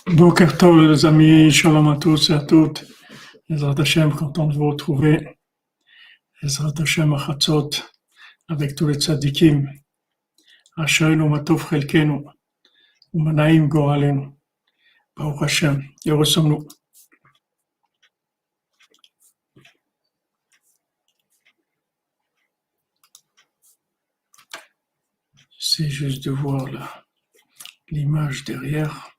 Boker Tov, les amis, shalom à tous et à toutes. Ezrat Hashem, content de vous retrouver. Ezrat Hashem Achatzot, avec tous les tzadikim. Asherenu matov chelkenu, umanaim goralenu. Baruch Hashem, heureux sommes-nous. C'est juste de voir l'image derrière.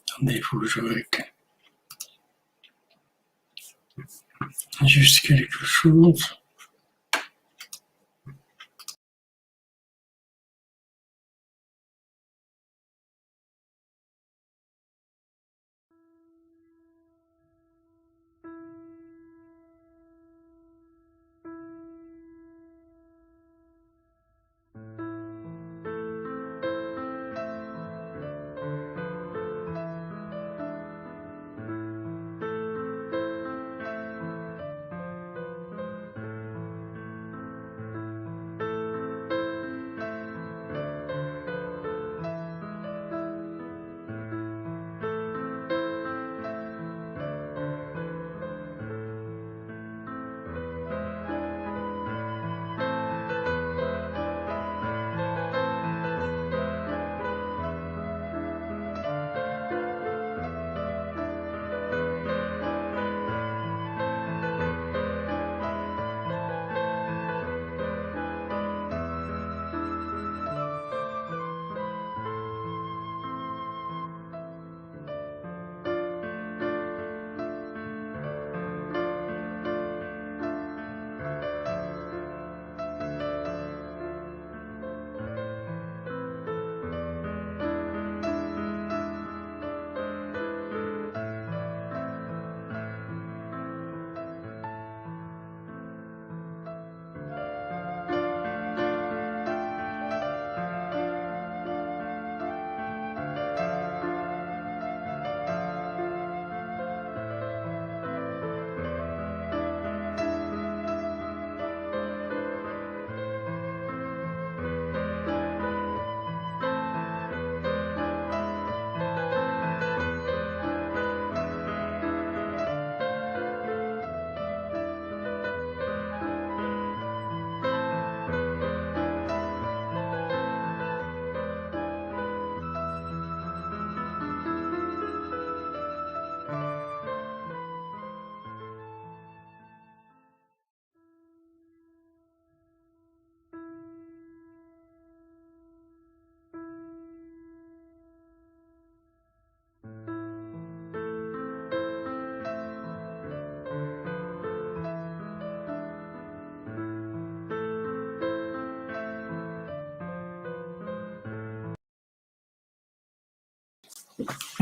Attendez, il faut que je règle juste quelque chose.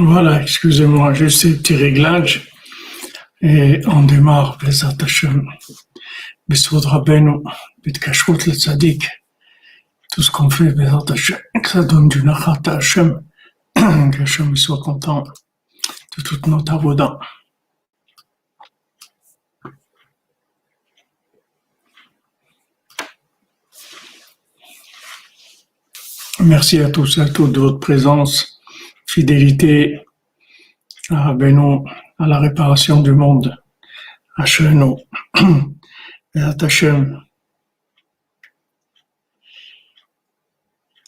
Voilà, excusez-moi, juste ces petits réglages. Et on démarre, Bezat Hashem, Bessoud Rabbeinu, Bet Kashrut le Tzadik. Tout ce qu'on fait, Bezat Hashem, que ça donne du nachat à Hashem, que Hashem soit content de toute notre avoda. Merci à tous et à toutes de votre présence, fidélité à Rabbeinu, à la réparation du monde, à Shenu, et à Hashem.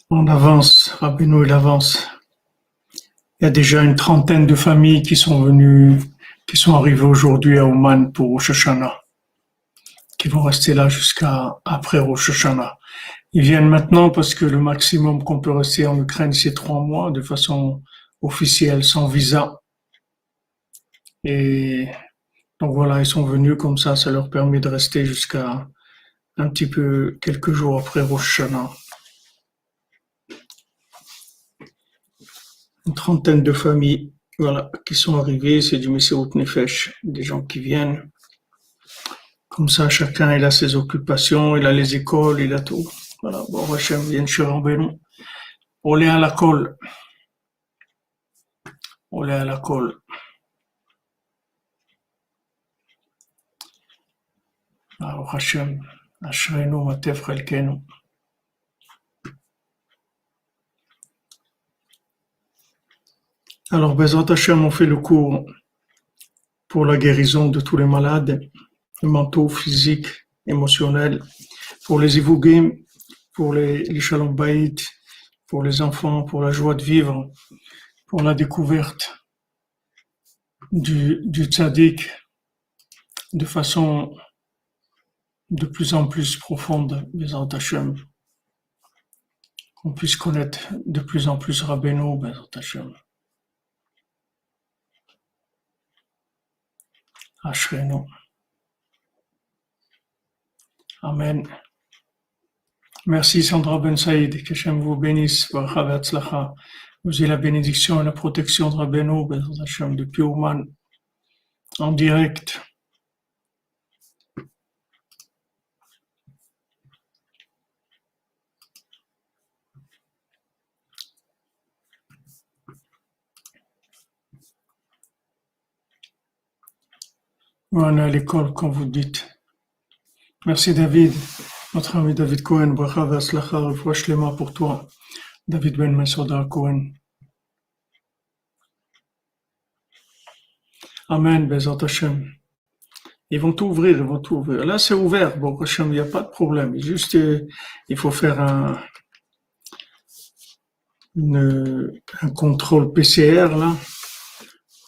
On avance, Rabbeinu il avance, Il y a déjà une trentaine de familles qui sont venues, qui sont arrivées aujourd'hui à Ouman pour Rosh Hashanah, qui vont rester là jusqu'à après Rosh Hashanah. Ils viennent maintenant parce que le maximum qu'on peut rester en Ukraine, c'est 3 mois de façon officielle, sans visa. Et donc voilà, ils sont venus comme ça leur permet de rester jusqu'à un petit peu, quelques jours après Rosh Hashanah. Une trentaine de familles, voilà, qui sont arrivées, c'est du Messirut Nefesh, des gens qui viennent. Comme ça, chacun, il a ses occupations, il a les écoles, il a tout. Voilà, bon, Hachem, bien sûr, en bénou. On est à la colle. On est à la colle. Alors, Hachem, Ashrenu, Matef, Chelkenu. Alors, Bezrat Hachem, on fait le cours pour la guérison de tous les malades, mentaux, physiques, émotionnels, pour les Ivougim, pour les Shalom Bayit, pour les enfants, pour la joie de vivre, pour la découverte du tzaddik de façon de plus en plus profonde, Bezrat Hachem, qu'on puisse connaître de plus en plus Rabbeinu, Bezrat Hachem. Ashrenu. Amen. Merci Sandra Ben Saïd, que Hachem vous bénisse, Baruch Hatzlacha. Vous ayez la bénédiction et la protection de Rabbeinu, Bezrat Hachem, depuis Ouman, en direct. On est à l'école, comme vous dites. Merci David, notre ami David Cohen, Bracha V'Atzlacha, Refoua Shlema pour toi, David Ben Mesoda Cohen. Amen, Bezrat Hashem. Ils vont tout ouvrir, ils vont tout ouvrir. Là, c'est ouvert, bon, Hashem, il n'y a pas de problème. Juste, il faut faire un contrôle PCR, là,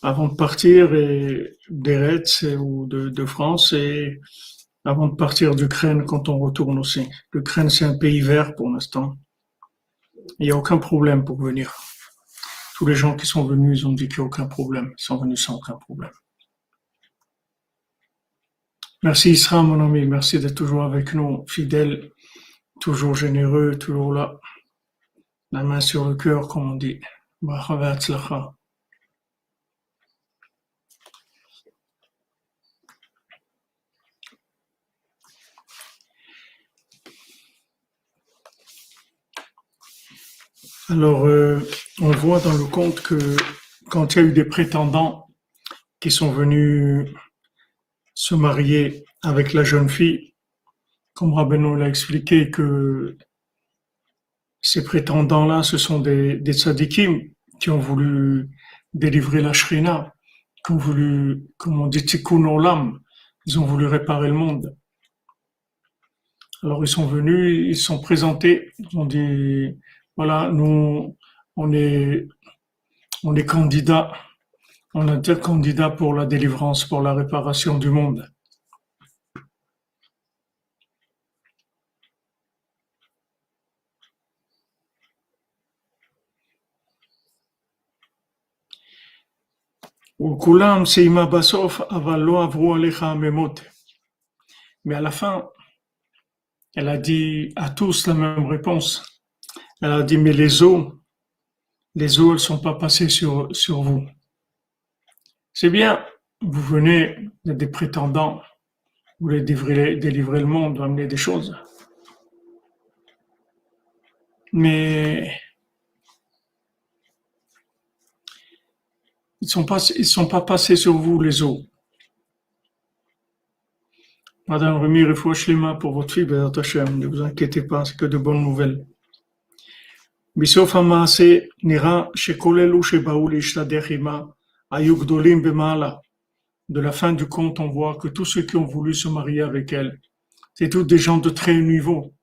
avant de partir, et d'Eretz ou de France, et avant de partir d'Ukraine quand on retourne aussi. L'Ukraine, c'est un pays vert pour l'instant. Il n'y a aucun problème pour venir. Tous les gens qui sont venus, ils ont dit qu'il n'y a aucun problème. Ils sont venus sans aucun problème. Merci Isra, mon ami. Merci d'être toujours avec nous, fidèle, toujours généreux, toujours là. La main sur le cœur, comme on dit. Bracha v'atzlacha. Alors, on voit dans le conte que quand il y a eu des prétendants qui sont venus se marier avec la jeune fille, comme Rabbeinu l'a expliqué, que ces prétendants-là, ce sont des tzadikim qui ont voulu délivrer la Shrina, qui ont voulu, comme on dit, tikkun olam, ils ont voulu réparer le monde. Alors ils sont venus, ils se sont présentés, ils ont dit, voilà, nous, on est candidats, on est candidats pour la délivrance, pour la réparation du monde. Mais à la fin, elle a dit à tous la même réponse. Elle a dit, mais les eaux, elles sont pas passées sur vous. C'est bien, vous venez, il y a des prétendants, vous voulez délivrer le monde, amener des choses. Mais ils sont pas passés sur vous, les eaux. Madame Remy, Refoua Shlema pour votre fille, Bezrat Hashem, ne vous inquiétez pas, c'est que de bonnes nouvelles. בסוף המעשה נראה שכל אלו שבאו להשתדך עמה היו גדולים במעלה. De la fin du conte, on voit que tous ceux qui ont voulu se marier avec elle, c'est tous des gens de très haut niveau.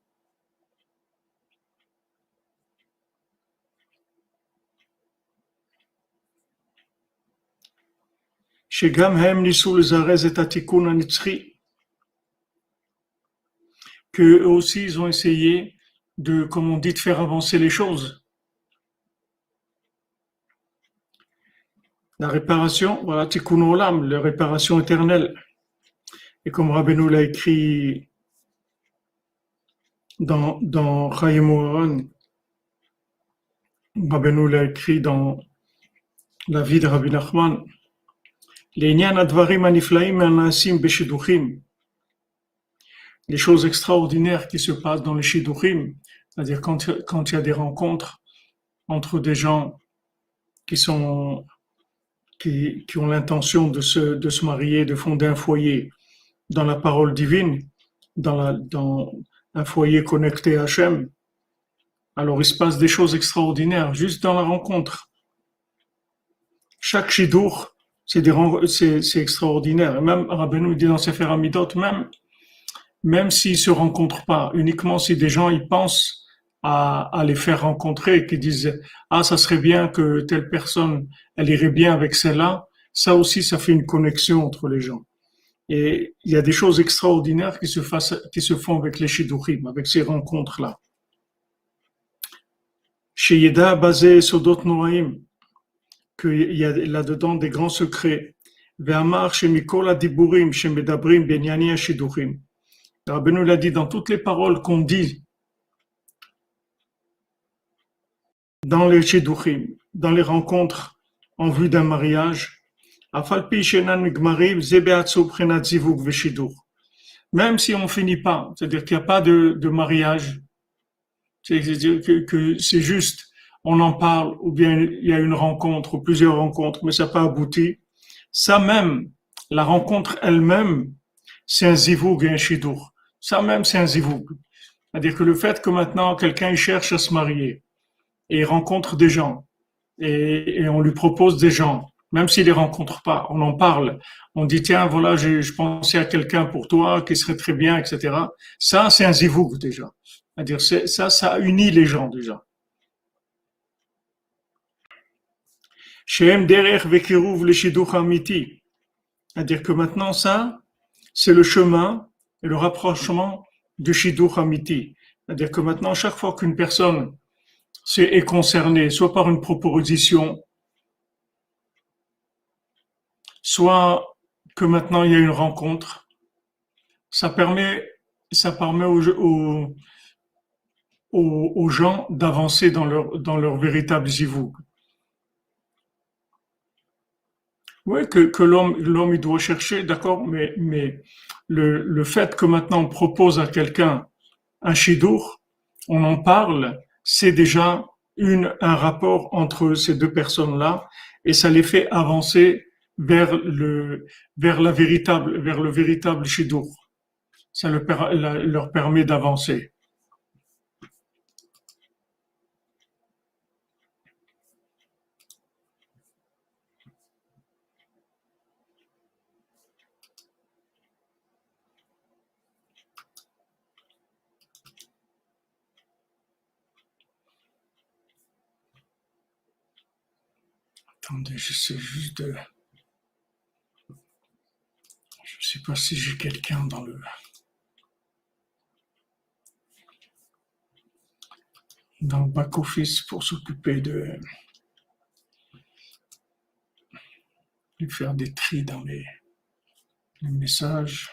שגם הם ניסו לזרז את התיקון הנצחי, qu'eux aussi ils ont essayé de, comme on dit, de faire avancer les choses. La réparation, voilà, tikkun olam, la réparation éternelle. Et comme Rabbeinu l'a écrit dans Chaim Moharan, Rabbeinu l'a écrit dans la vie de Rabbi Nachman, לעניין הדברים הנפלאים הנעשים בשידוכים, les choses extraordinaires qui se passent dans les shidduchim, c'est-à-dire quand il y a des rencontres entre des gens qui ont l'intention de se marier, de fonder un foyer dans la parole divine, dans un foyer connecté à Hachem, alors il se passe des choses extraordinaires juste dans la rencontre. Chaque shidduch, c'est extraordinaire. Et même Rabbeinu dit dans Sefer Hamidot, même s'ils se rencontrent pas, uniquement si des gens ils pensent à les faire rencontrer, qui disent ah ça serait bien que telle personne elle irait bien avec celle-là, ça aussi ça fait une connexion entre les gens. Et il y a des choses extraordinaires qui se font avec les shidduchim, avec ces rencontres-là. Chez Yeda basé sur d'autres noaim, qu'il y a là-dedans des grands secrets. Ve'amar shemikol adiburim shemedabrim benyani hashidduchim. Rabbeinu l'a dit dans toutes les paroles qu'on dit dans les shidduchim, dans les rencontres en vue d'un mariage, même si on finit pas, c'est-à-dire qu'il n'y a pas de mariage, c'est-à-dire que c'est juste, on en parle, ou bien il y a une rencontre, ou plusieurs rencontres, mais ça n'a pas abouti, ça même, la rencontre elle-même, c'est un zivoug et un shidduch. Ça même, c'est un zivoug. C'est-à-dire que le fait que maintenant, quelqu'un cherche à se marier, et il rencontre des gens, et on lui propose des gens, même s'il les rencontre pas, on en parle, on dit tiens voilà je pensais à quelqu'un pour toi qui serait très bien, etc. Ça c'est un zivoug déjà, c'est-à-dire ça unit les gens déjà. Shem derech vekiruv le shidduch amiti, c'est-à-dire que maintenant ça c'est le chemin et le rapprochement du shidduch amiti, c'est-à-dire que maintenant chaque fois qu'une personne est concernée soit par une proposition, soit que maintenant il y a une rencontre, ça permet aux gens d'avancer dans leur véritable zivoug. Oui, que l'homme il doit chercher, d'accord, mais le fait que maintenant on propose à quelqu'un un shidduch, on en parle, c'est déjà un rapport entre ces deux personnes-là, et ça les fait avancer vers le véritable shidduch. Ça leur permet d'avancer. Attendez, j'essaie juste de... Je ne sais pas si j'ai quelqu'un dans le back-office pour s'occuper de faire des tris dans les messages.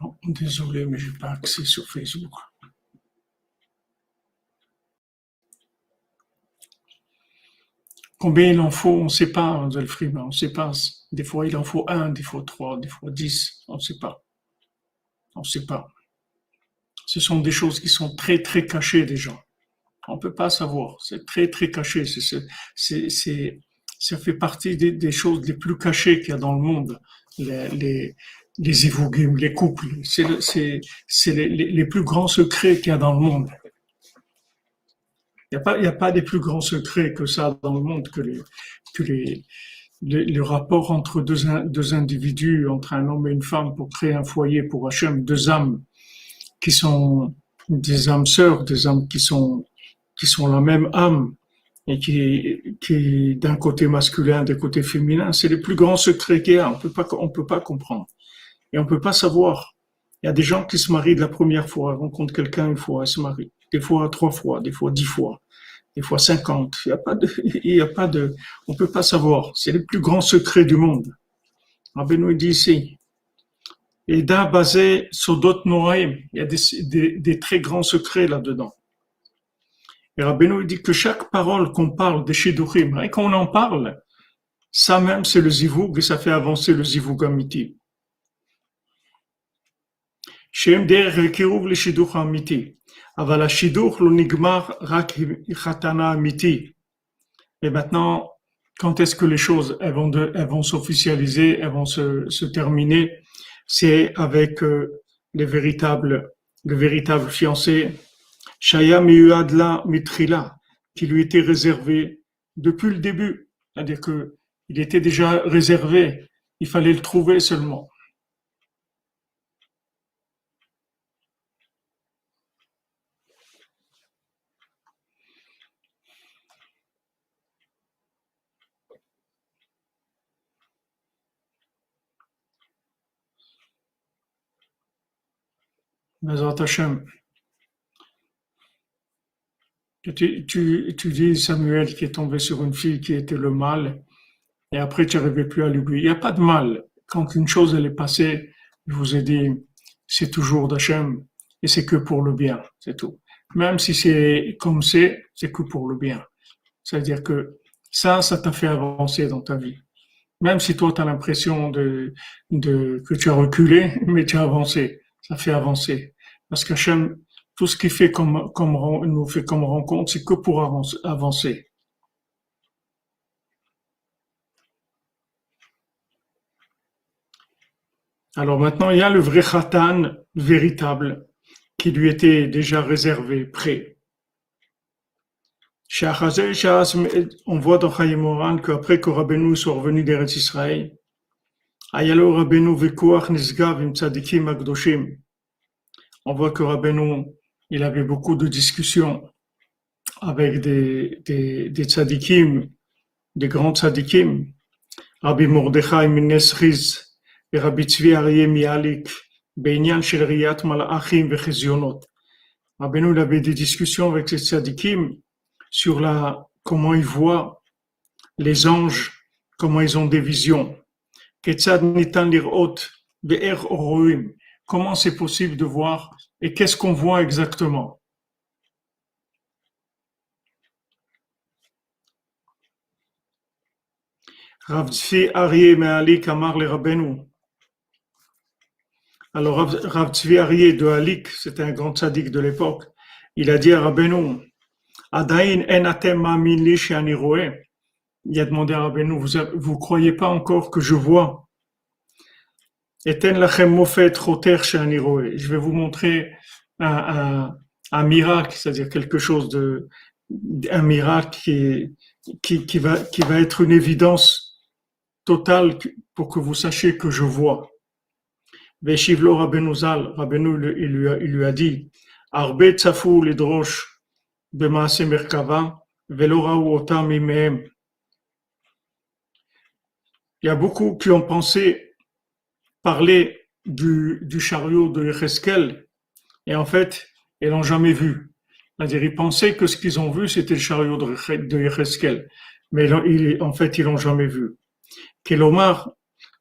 Oh, désolé, mais j'ai pas accès sur Facebook. Combien il en faut, on ne sait pas, Zelfrim, on ne sait pas. Des fois, il en faut 1, des fois 3, des fois 10, on ne sait pas. On ne sait pas. Ce sont des choses qui sont très, très cachées des gens. On peut pas savoir. C'est très, très caché. Ça fait partie des choses les plus cachées qu'il y a dans le monde. Les évougim, les couples. C'est les plus grands secrets qu'il y a dans le monde. Il y a pas des plus grands secrets que ça dans le monde que le rapport entre deux individus, entre un homme et une femme pour créer un foyer pour Hachem, deux âmes qui sont des âmes sœurs, des âmes qui sont la même âme et qui d'un côté masculin, d'un côté féminin, c'est les plus grands secrets qu'il y a. On peut pas comprendre et on peut pas savoir. Il y a des gens qui se marient de la première fois, rencontrent quelqu'un une fois, ils se marient. Des fois 3 fois, des fois 10 fois, des fois 50. Il y a pas de, on peut pas savoir. C'est les plus grands secrets du monde. Rabbeinu dit ici. Et d'un basé sur d'autres Noaim, il y a des très grands secrets là-dedans. Et Rabbeinu dit que chaque parole qu'on parle des Shidduchim, et qu'on en parle, ça même c'est le Zivoug et ça fait avancer le Zivoug Amiti. Shem derech kiruv le Shidduch Amiti. Aval ha-Shidduch lo nigmar rak chatana Amiti. Et maintenant, quand est-ce que les choses elles vont s'officialiser, elles vont se terminer? C'est avec le véritable fiancé, Shaya Miyuadla Mitrila, qui lui était réservé depuis le début. C'est-à-dire que il était déjà réservé, il fallait le trouver seulement. Bezrat Hashem. Tu dis Samuel qui est tombé sur une fille qui était le mal, et après tu n'arrivais plus à l'oublier. Il n'y a pas de mal. Quand une chose elle est passée, je vous ai dit, c'est toujours d'Hachem, et c'est que pour le bien, c'est tout. Même si c'est comme c'est que pour le bien. C'est-à-dire que ça t'a fait avancer dans ta vie. Même si toi, tu as l'impression que tu as reculé, mais tu as avancé. Ça fait avancer. Parce qu'Hachem, tout ce qu'il fait nous fait comme rencontre, c'est que pour avancer. Alors maintenant, il y a le vrai Khatan véritable qui lui était déjà réservé, prêt. On voit dans Chayim Moran qu'après que Rabbeinu soit revenu d'Eretz Israël, Ayalo Rabbeinu vekuach nisgav im tzadikim akdoshim. On voit que Rabbeinu, il avait beaucoup de discussions avec des tzadikim, des grands tzadikim, Rabbi Mordechai Minesriz et Rabbi Tzvi Aryeh Mialik, Beinyan shel riyat malachim vechizionot. Rabbeinu, il avait des discussions avec ces tzadikim sur comment ils voient les anges, comment ils ont des visions. Ketzad nitan lirot be'er oroim. Comment c'est possible de voir et qu'est-ce qu'on voit exactement? Rav Tzvi Aryeh Me'alik Amar le Rabbeinu. Alors Rav Tzvi Aryeh de Alik, c'était un grand tzaddik de l'époque, il a dit à Rabbeinu, Adain en atem ma'amin li she'ani roeh. Il a demandé à Rabbeinu, vous croyez pas encore que je vois? Eten lachem mofet choter she'ani roeh. Je vais vous montrer un miracle, c'est-à-dire quelque chose un miracle qui va être une évidence totale pour que vous sachiez que je vois. Veshivlo Rabbeinu Zal, Rabbeinu il lui a dit, Arbe tzafu lidrosh b'maase merkava velo ra'u otam imehem. Il y a beaucoup qui ont pensé parler du chariot de Yecheskel et en fait, ils l'ont jamais vu. C'est-à-dire, ils pensaient que ce qu'ils ont vu, c'était le chariot de Yecheskel. Mais en fait, ils l'ont jamais vu. Kelomar,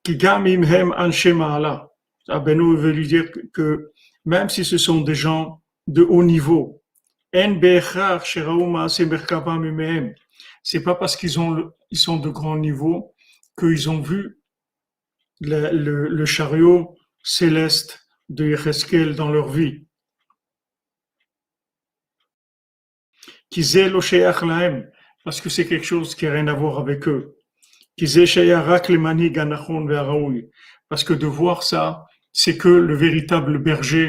ki gam imhem anshe ma'ala. Rabbeinu veut lui dire que même si ce sont des gens de haut niveau, en be'echar sheraou ma'ase merkava mimehem. C'est pas parce ils sont de grand niveau qu'ils ont vu le chariot céleste de Yecheskel dans leur vie. Kizé lo sheach lahem, parce que c'est quelque chose qui n'a rien à voir avec eux. Kizé sheach rak le manig anachon ve'araoui, parce que de voir ça, c'est que le véritable berger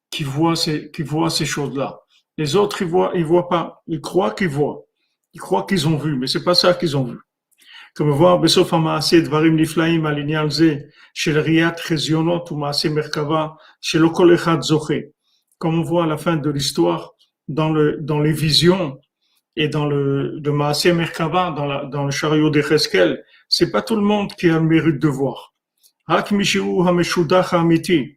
qui voit ces choses-là. Les autres, ils voient pas. Ils croient qu'ils voient. Ils croient qu'ils ont vu, mais c'est pas ça qu'ils ont vu. כמובן בסוף המעשה דברים נפלאים על עניין זה של ראיית חזיונות ומעשה מרכבה שלא כל אחד זוכה. Comme on voit à la fin de l'histoire, dans les visions et dans le Maaseh Merkava, dans le chariot de Cheskel, c'est pas tout le monde qui a le mérite de voir. רק מי שהוא המשודח האמיתי,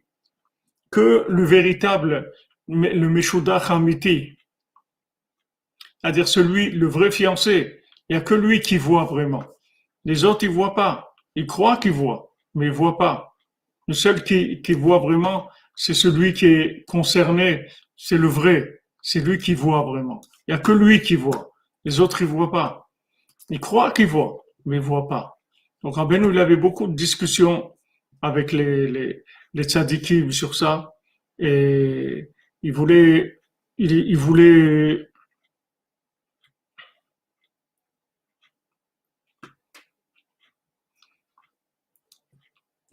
que le véritable, le משודח האמיתי, c'est-à-dire celui, le vrai fiancé, il y a que lui qui voit vraiment. Les autres, ils voient pas. Ils croient qu'ils voient, mais ils voient pas. Le seul qui voit vraiment, c'est celui qui est concerné, c'est le vrai. C'est lui qui voit vraiment. Il y a que lui qui voit. Les autres, ils voient pas. Ils croient qu'ils voient, mais ils voient pas. Donc, Rabbeinu, il avait beaucoup de discussions avec les tzadikim sur ça. Et il voulait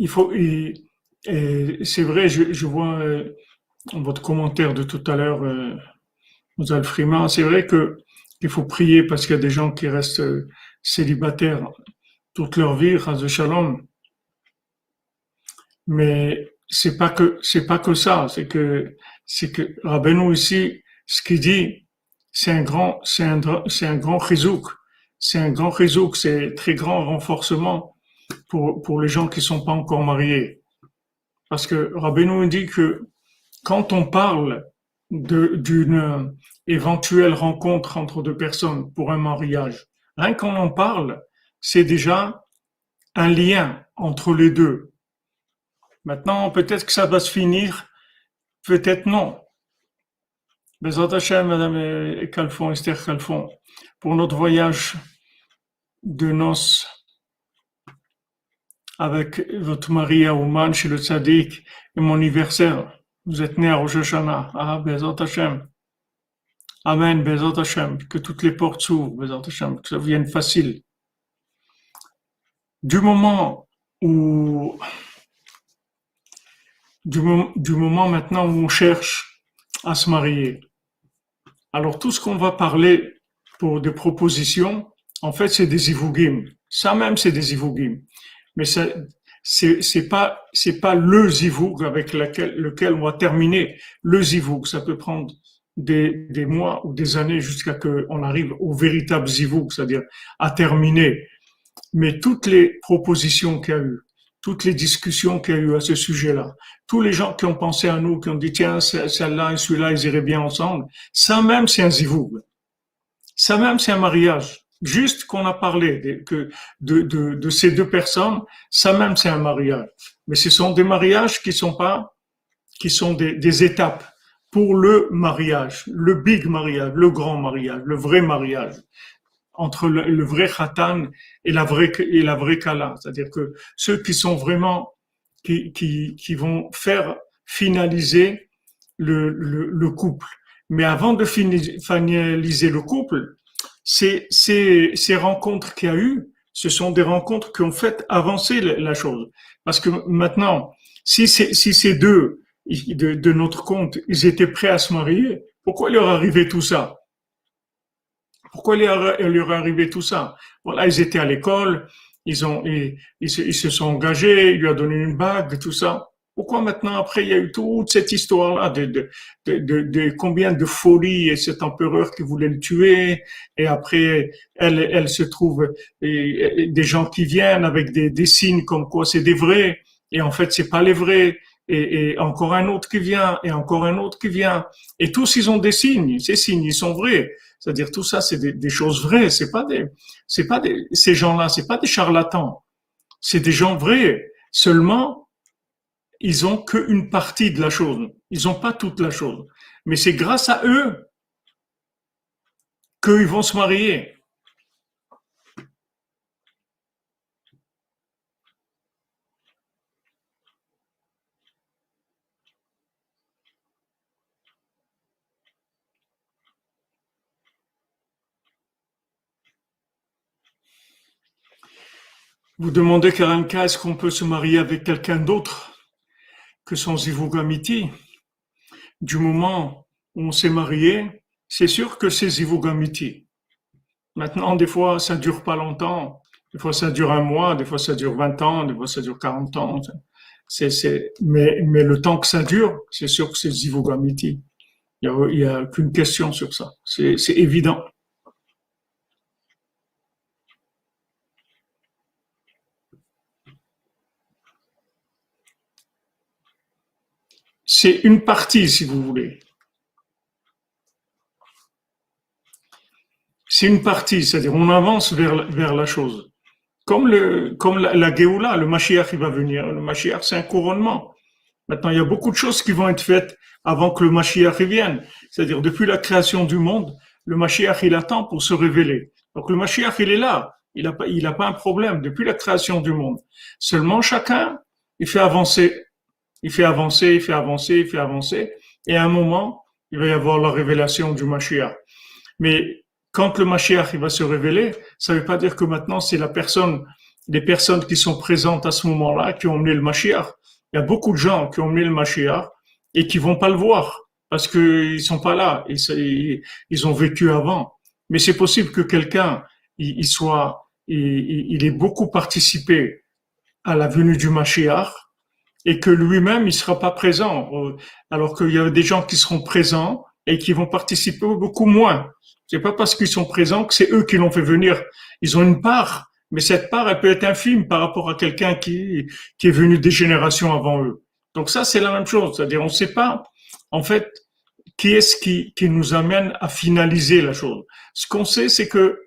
il faut, et c'est vrai, je vois votre commentaire de tout à l'heure, Mozal Frima, c'est vrai que qu'il faut prier parce qu'il y a des gens qui restent célibataires toute leur vie, ras de shalom, mais c'est pas que ça, c'est que Rabbeinu ici, ce qu'il dit, c'est un grand chizouk, c'est très grand renforcement pour les gens qui sont pas encore mariés. Parce que Rabbeinu dit que quand on parle d'une éventuelle rencontre entre deux personnes pour un mariage, rien qu'on en parle, c'est déjà un lien entre les deux. Maintenant, peut-être que ça va se finir, peut-être non. Bezrat Hashem, Madame Calfon, Esther Calfon, pour notre voyage de noces avec votre mari à Ouman chez le Tzaddik et mon anniversaire. Vous êtes né à Rosh Hashanah. Ah, Bezrat Hashem. Amen, Bezrat Hashem. Que toutes les portes s'ouvrent, Bezrat Hashem. Que ça vienne facile. Du moment où, du moment maintenant où on cherche à se marier, alors tout ce qu'on va parler pour des propositions, en fait, c'est des ivougim. Ça même, c'est des ivougim. Mais ça, c'est pas le zivoug avec lequel on va terminer. Le zivoug, ça peut prendre des mois ou des années jusqu'à ce qu'on arrive au véritable zivoug, c'est-à-dire à terminer. Mais toutes les propositions qu'il y a eu, toutes les discussions qu'il y a eu à ce sujet-là, tous les gens qui ont pensé à nous, qui ont dit tiens, celle-là et celui-là, ils iraient bien ensemble, ça même c'est un zivoug. Ça même c'est un mariage. Juste qu'on a parlé de ces deux personnes, ça même c'est un mariage. Mais ce sont des mariages qui sont pas, qui sont des étapes pour le mariage, le big mariage, le grand mariage, le vrai mariage entre le vrai khatan et la vraie kala. C'est-à-dire que ceux qui sont vraiment, qui vont faire finaliser le couple. Mais avant de finaliser le couple, ces rencontres qu'il y a eu, ce sont des rencontres qui ont fait avancer la chose. Parce que maintenant, si ces deux, de notre compte, ils étaient prêts à se marier, pourquoi leur arrivait tout ça? Pourquoi il leur est arrivé tout ça? Voilà, ils étaient à l'école, ils se sont engagés, il lui a donné une bague, tout ça. Pourquoi maintenant, après, il y a eu toute cette histoire-là de combien de folie et cet empereur qui voulait le tuer, et après, elle se trouve, et des gens qui viennent avec des signes comme quoi c'est des vrais, et en fait, c'est pas les vrais, et encore un autre qui vient, et encore un autre qui vient, et tous, ils ont des signes, ces signes, ils sont vrais. C'est-à-dire tout ça, c'est des choses vraies. C'est pas des, ces gens-là, c'est pas des charlatans. C'est des gens vrais. Seulement, ils ont qu'une partie de la chose. Ils ont pas toute la chose. Mais c'est grâce à eux qu'ils vont se marier. Vous demandez, Karanka, est-ce qu'on peut se marier avec quelqu'un d'autre que son zivug amiti? Du moment où on s'est marié, c'est sûr que c'est zivug amiti. Maintenant, des fois, ça dure pas longtemps. Des fois, ça dure un mois, des fois, ça dure 20 ans, des fois, ça dure 40 ans. Mais le temps que ça dure, c'est sûr que c'est zivug amiti. Il y a qu'une question sur ça. C'est évident. C'est une partie, si vous voulez. C'est une partie, c'est-à-dire on avance vers la chose. Comme la Géoula, le Mashiach, il va venir. Le Mashiach, c'est un couronnement. Maintenant, il y a beaucoup de choses qui vont être faites avant que le Mashiach vienne. C'est-à-dire, depuis la création du monde, le Mashiach, il attend pour se révéler. Donc, le Mashiach, il est là. Il a pas un problème depuis la création du monde. Seulement, chacun, il fait avancer. Il fait avancer, il fait avancer, il fait avancer. Et à un moment, il va y avoir la révélation du Mashiach. Mais quand le Mashiach il va se révéler, ça ne veut pas dire que maintenant c'est les personnes qui sont présentes à ce moment-là qui ont emmené le Mashiach. Il y a beaucoup de gens qui ont emmené le Mashiach et qui vont pas le voir parce qu'ils sont pas là. Ils ont vécu avant. Mais c'est possible que quelqu'un il ait beaucoup participé à la venue du Mashiach et que lui-même il sera pas présent, alors qu'il y a des gens qui seront présents et qui vont participer beaucoup moins. C'est pas parce qu'ils sont présents que c'est eux qui l'ont fait venir. Ils ont une part, mais cette part elle peut être infime par rapport à quelqu'un qui est venu des générations avant eux. Donc ça c'est la même chose, c'est-à-dire on ne sait pas en fait qui est-ce qui nous amène à finaliser la chose. Ce qu'on sait c'est que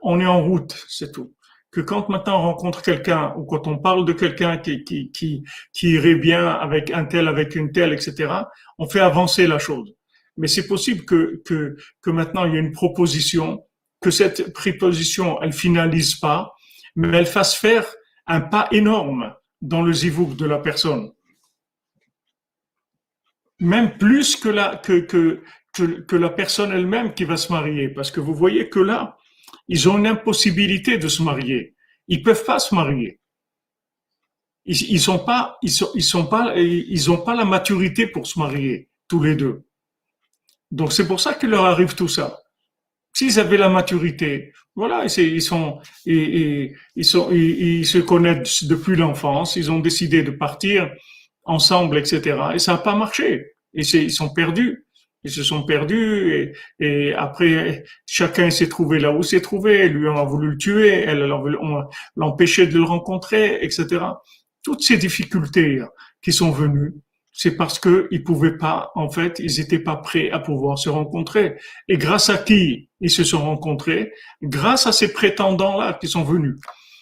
on est en route, c'est tout. Que quand maintenant on rencontre quelqu'un ou quand on parle de quelqu'un qui irait bien avec un tel, avec une telle, etc., on fait avancer la chose. Mais c'est possible que maintenant il y a une proposition, que cette préposition elle finalise pas, mais elle fasse faire un pas énorme dans le zivug de la personne. Même plus que la personne elle-même qui va se marier. Parce que vous voyez que là, ils ont une impossibilité de se marier. Ils peuvent pas se marier. Ils ont pas la maturité pour se marier, tous les deux. Donc c'est pour ça qu'il leur arrive tout ça. S'ils avaient la maturité, voilà, ils se connaissent depuis l'enfance, ils ont décidé de partir ensemble, etc. Et ça n'a pas marché. Ils sont perdus. Ils se sont perdus et après, chacun s'est trouvé là où s'est trouvé. Lui, on a voulu le tuer, elle, on l'empêchait de le rencontrer, etc. Toutes ces difficultés qui sont venues, c'est parce que ils pouvaient pas, en fait, ils étaient pas prêts à pouvoir se rencontrer. Et grâce à qui ils se sont rencontrés? Grâce à ces prétendants-là qui sont venus.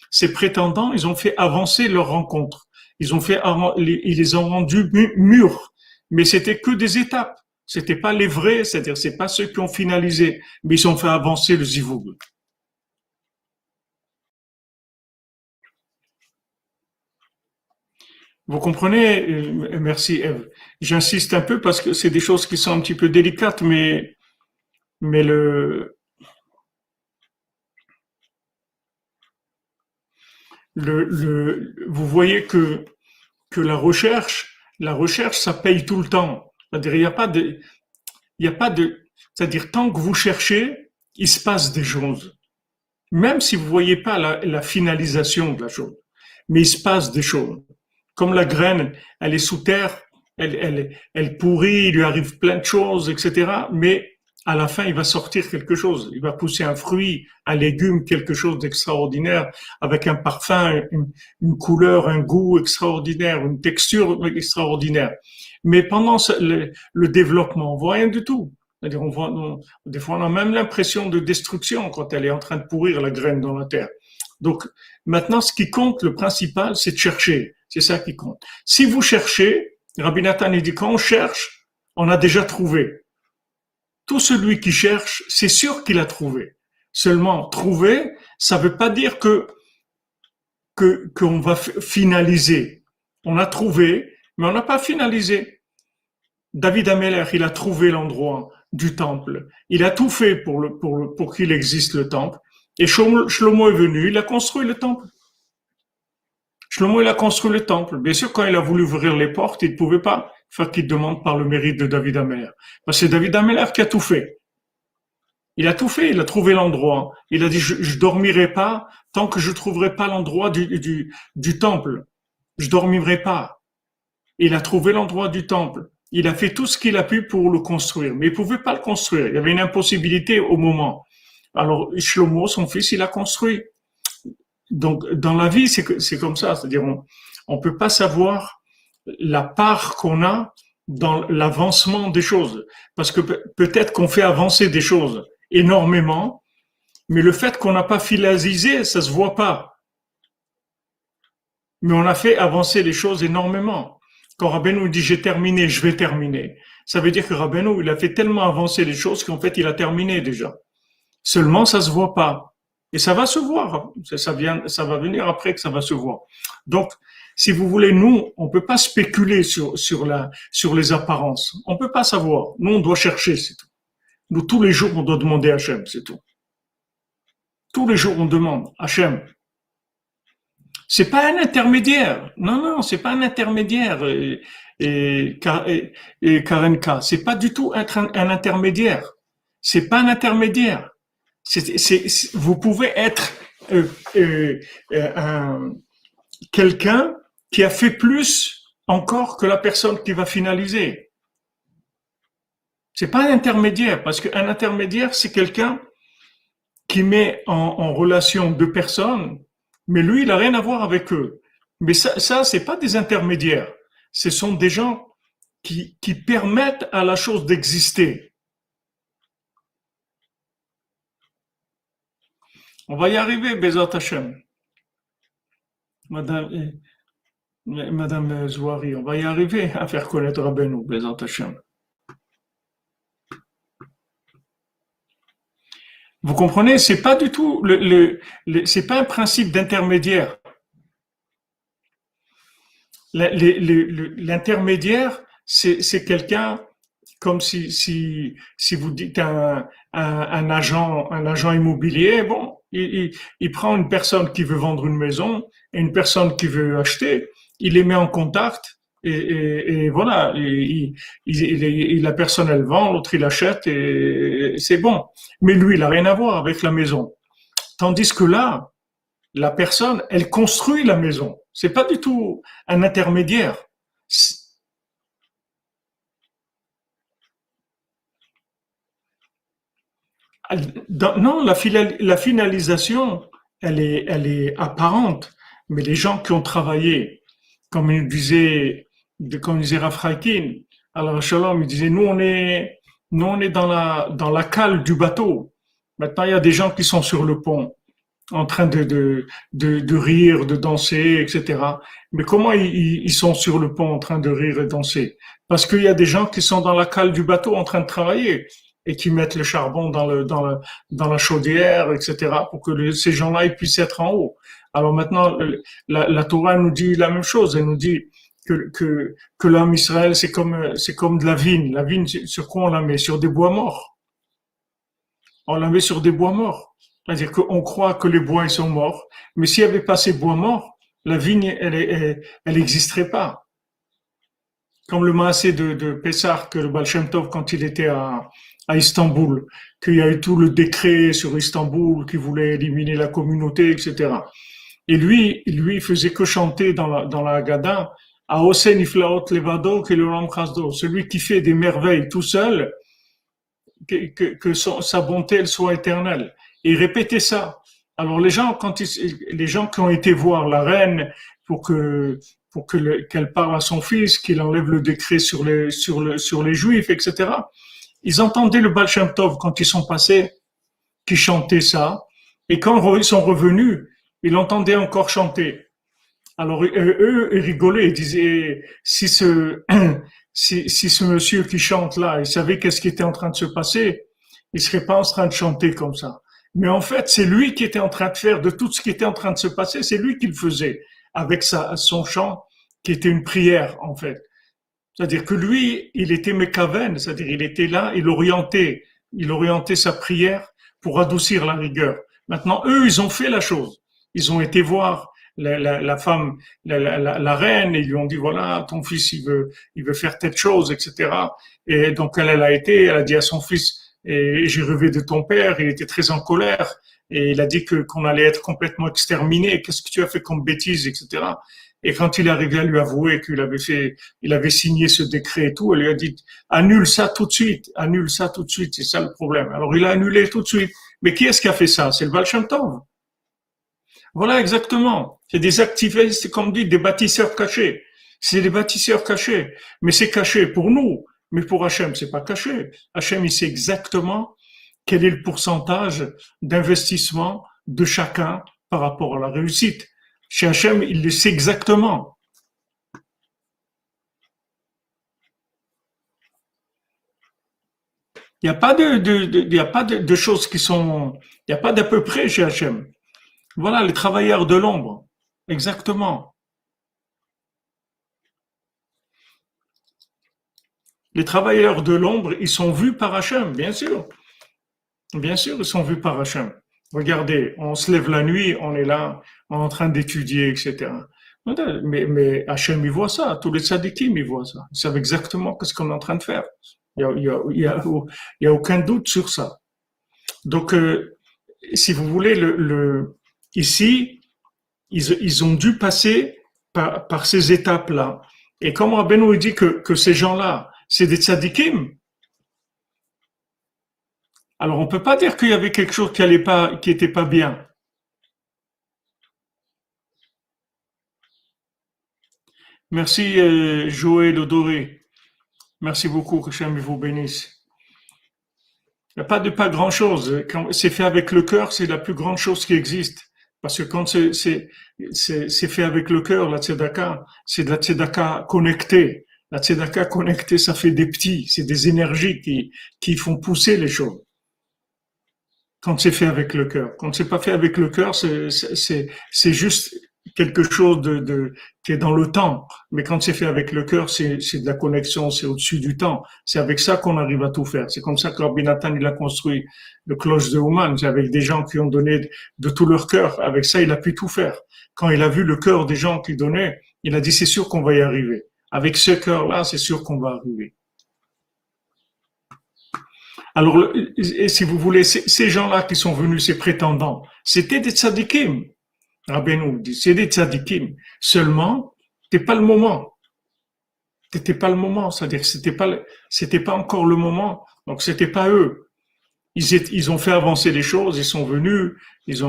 Ces prétendants, ils ont fait avancer leur rencontre. Ils les ont rendus mûrs. Mais c'était que des étapes. C'était pas les vrais, c'est-à-dire c'est pas ceux qui ont finalisé, mais ils ont fait avancer le zivug. Vous comprenez? Merci Eve. J'insiste un peu parce que c'est des choses qui sont un petit peu délicates, mais vous voyez que la recherche, ça paye tout le temps. C'est-à-dire, il y a pas de, c'est-à-dire, tant que vous cherchez, il se passe des choses. Même si vous voyez pas la finalisation de la chose, mais il se passe des choses. Comme la graine, elle est sous terre, elle pourrit, il lui arrive plein de choses, etc. Mais à la fin, il va sortir quelque chose. Il va pousser un fruit, un légume, quelque chose d'extraordinaire, avec un parfum, une couleur, un goût extraordinaire, une texture extraordinaire. Mais pendant le développement, on voit rien du tout. C'est-à-dire, des fois, on a même l'impression de destruction quand elle est en train de pourrir la graine dans la terre. Donc, maintenant, ce qui compte, le principal, c'est de chercher. C'est ça qui compte. Si vous cherchez, Rabbi Nathan, il dit, quand on cherche, on a déjà trouvé. Tout celui qui cherche, c'est sûr qu'il a trouvé. Seulement, trouver, ça veut pas dire qu'on va finaliser. On a trouvé, mais on n'a pas finalisé. David Ameller, il a trouvé l'endroit du temple. Il a tout fait pour qu'il existe le temple. Et Shlomo est venu, il a construit le temple. Shlomo, il a construit le temple. Bien sûr, quand il a voulu ouvrir les portes, il ne pouvait pas faire qu'il demande par le mérite de David Ameller. Parce que c'est David Ameller qui a tout fait. Il a tout fait, il a trouvé l'endroit. Il a dit, je dormirai pas tant que je trouverai pas l'endroit du temple. Je dormirai pas. Il a trouvé l'endroit du temple. Il a fait tout ce qu'il a pu pour le construire. Mais il pouvait pas le construire. Il y avait une impossibilité au moment. Alors, Shlomo, son fils, il a construit. Donc, dans la vie, c'est comme ça. C'est-à-dire, on peut pas savoir la part qu'on a dans l'avancement des choses. Parce que peut-être qu'on fait avancer des choses énormément, mais le fait qu'on n'a pas finalisé, ça se voit pas. Mais on a fait avancer les choses énormément. Quand Rabbeinu dit j'ai terminé, je vais terminer, ça veut dire que Rabbeinu, il a fait tellement avancer les choses qu'en fait il a terminé déjà. Seulement ça se voit pas. Et ça va se voir. Ça va venir après que ça va se voir. Donc, si vous voulez, nous, on peut pas spéculer sur les apparences. On peut pas savoir. Nous, on doit chercher, c'est tout. Nous, tous les jours, on doit demander à Hachem, c'est tout. Tous les jours, on demande Hachem. C'est pas un intermédiaire. Non, non, c'est pas un intermédiaire. Karenka, c'est pas du tout un intermédiaire. C'est pas un intermédiaire. Vous pouvez être quelqu'un qui a fait plus encore que la personne qui va finaliser. C'est pas un intermédiaire, parce qu'un intermédiaire, c'est quelqu'un qui met en relation deux personnes, mais lui, il n'a rien à voir avec eux. Mais ça c'est pas des intermédiaires. Ce sont des gens qui permettent à la chose d'exister. On va y arriver, Bezat Hashem. Madame Zouari, on va y arriver à faire connaître Rabbeinu, Bezat Hashem. Vous comprenez, c'est pas du tout c'est pas un principe d'intermédiaire. L'intermédiaire, c'est quelqu'un comme si vous dites un agent immobilier, bon, il prend une personne qui veut vendre une maison et une personne qui veut acheter, il les met en contact et voilà, la personne elle vend, l'autre il achète et c'est bon. Mais lui, il a rien à voir avec la maison. Tandis que là, la personne, elle construit la maison. C'est pas du tout un intermédiaire. Non, la finalisation, elle est apparente. Mais les gens qui ont travaillé, comme il disait Raphaël, alors Shalom, il disait, nous on est dans la cale du bateau. Maintenant, il y a des gens qui sont sur le pont, en train de rire, de danser, etc. Mais comment ils sont sur le pont en train de rire et danser? Parce qu'il y a des gens qui sont dans la cale du bateau en train de travailler et qui mettent le charbon dans la chaudière, etc. pour que ces gens-là ils puissent être en haut. Alors maintenant, la Torah nous dit la même chose. Elle nous dit que l'âme Israël, c'est comme de la vigne. La vigne, sur quoi on la met? Sur des bois morts. On la met sur des bois morts. C'est-à-dire qu'on croit que les bois, ils sont morts. Mais s'il n'y avait pas ces bois morts, la vigne, elle existerait pas. Comme le Maasé de Pessah, que le Baal Shem Tov, quand il était à Istanbul, qu'il y a eu tout le décret sur Istanbul qui voulait éliminer la communauté, etc. Et lui, il faisait que chanter dans la Haggadah, à Osen Iflaot Levado que l'Olam Chasdo, celui qui fait des merveilles tout seul, que sa bonté elle soit éternelle. Et il répétait ça. Alors les gens qui ont été voir la reine pour qu'elle parle à son fils, qu'il enlève le décret sur les juifs, etc. Ils entendaient le Baal Shem Tov quand ils sont passés, qui chantait ça, et quand ils sont revenus, ils l'entendaient encore chanter. Alors eux, ils rigolaient, ils disaient si ce monsieur qui chante là, il savait qu'est-ce qui était en train de se passer, il serait pas en train de chanter comme ça. Mais en fait, c'est lui qui était en train de faire de tout ce qui était en train de se passer, c'est lui qui le faisait avec son chant qui était une prière en fait. C'est-à-dire que lui, il était mekaven, c'est-à-dire il était là, il orientait sa prière pour adoucir la rigueur. Maintenant, eux, ils ont fait la chose. Ils ont été voir la femme, la reine, et ils lui ont dit voilà, ton fils il veut faire telle chose, etc. Et donc elle a été, elle a dit à son fils, et j'ai rêvé de ton père, il était très en colère, et il a dit que qu'on allait être complètement exterminé. Qu'est-ce que tu as fait comme bêtise, etc. Et quand il est arrivé à lui avouer il avait signé ce décret et tout, elle lui a dit annule ça tout de suite, annule ça tout de suite, c'est ça le problème. Alors il a annulé tout de suite. Mais qui est-ce qui a fait ça? C'est le Baal Shem Tov. Voilà, exactement. C'est des activistes, comme dit, des bâtisseurs cachés. C'est des bâtisseurs cachés. Mais c'est caché pour nous. Mais pour Hachem, c'est pas caché. Hachem, il sait exactement quel est le pourcentage d'investissement de chacun par rapport à la réussite. Chez Hachem, il le sait exactement. Il n'y a pas il y a pas de choses qui sont, il n'y a pas d'à peu près chez Hachem. Voilà, les travailleurs de l'ombre. Exactement. Les travailleurs de l'ombre, ils sont vus par Hachem, bien sûr. Bien sûr, ils sont vus par Hachem. Regardez, on se lève la nuit, on est là, on est en train d'étudier, etc. Mais Hachem, il voit ça. Tous les tzadikim, ils voient ça. Ils savent exactement ce qu'on est en train de faire. Il y a aucun doute sur ça. Donc, si vous voulez, ici, ils ont dû passer par ces étapes-là. Et comme Rabbeinu dit que ces gens-là, c'est des tzadikim, alors on peut pas dire qu'il y avait quelque chose qui était pas bien. Merci Joël Odoré. Merci beaucoup, que Hachem vous bénisse. Il n'y a pas grand-chose. Quand c'est fait avec le cœur, c'est la plus grande chose qui existe. Parce que quand c'est fait avec le cœur, la tzedaka, c'est de la tzedaka connectée. La tzedaka connectée, ça fait des petits, c'est des énergies qui font pousser les choses. Quand c'est fait avec le cœur. Quand c'est pas fait avec le cœur, c'est juste quelque chose qui est dans le temps. Mais quand c'est fait avec le cœur, c'est de la connexion, c'est au-dessus du temps. C'est avec ça qu'on arrive à tout faire. C'est comme ça que Rabbi Nathan, il a construit le cloche de Ouman. C'est avec des gens qui ont donné de tout leur cœur. Avec ça, il a pu tout faire. Quand il a vu le cœur des gens qui donnaient, il a dit, c'est sûr qu'on va y arriver. Avec ce cœur-là, c'est sûr qu'on va arriver. Alors, et si vous voulez, ces gens-là qui sont venus, ces prétendants, c'était des tzadikim. Rabbeinu dit, c'est des tzadikim. Seulement, c'était pas le moment. C'était pas le moment. C'est-à-dire que c'était pas encore le moment. Donc, c'était pas eux. Ils ont fait avancer les choses, ils sont venus, il y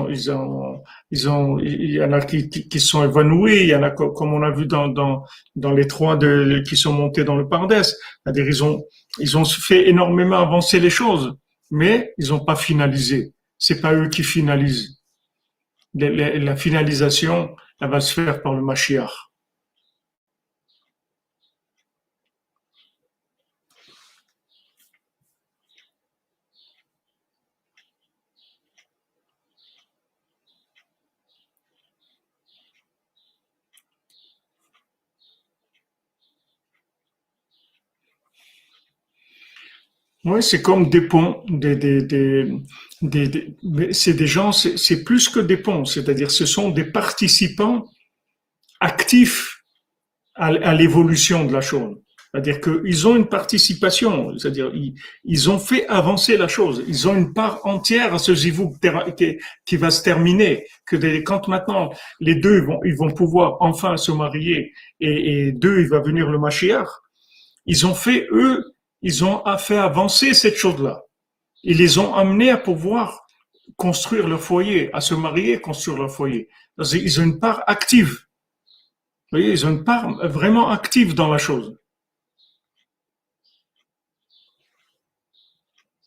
en a qui sont évanouis, il y en a comme on a vu dans les trois qui sont montés dans le Pardes. C'est-à-dire ils ont fait énormément avancer les choses, mais ils n'ont pas finalisé. C'est pas eux qui finalisent. La finalisation, elle va se faire par le Mashiach. Oui, c'est comme des ponts, c'est des gens, c'est plus que des ponts, c'est-à-dire ce sont des participants actifs à l'évolution de la chose. C'est-à-dire qu'ils ont une participation, c'est-à-dire ils ont fait avancer la chose, ils ont une part entière à ce zivouk qui va se terminer, quand maintenant les deux ils vont pouvoir enfin se marier et d'eux il va venir le Mashiach, ils ont fait eux, ils ont fait avancer cette chose-là. Ils les ont amenés à pouvoir construire leur foyer, à se marier, construire leur foyer. Ils ont une part active. Vous voyez, ils ont une part vraiment active dans la chose.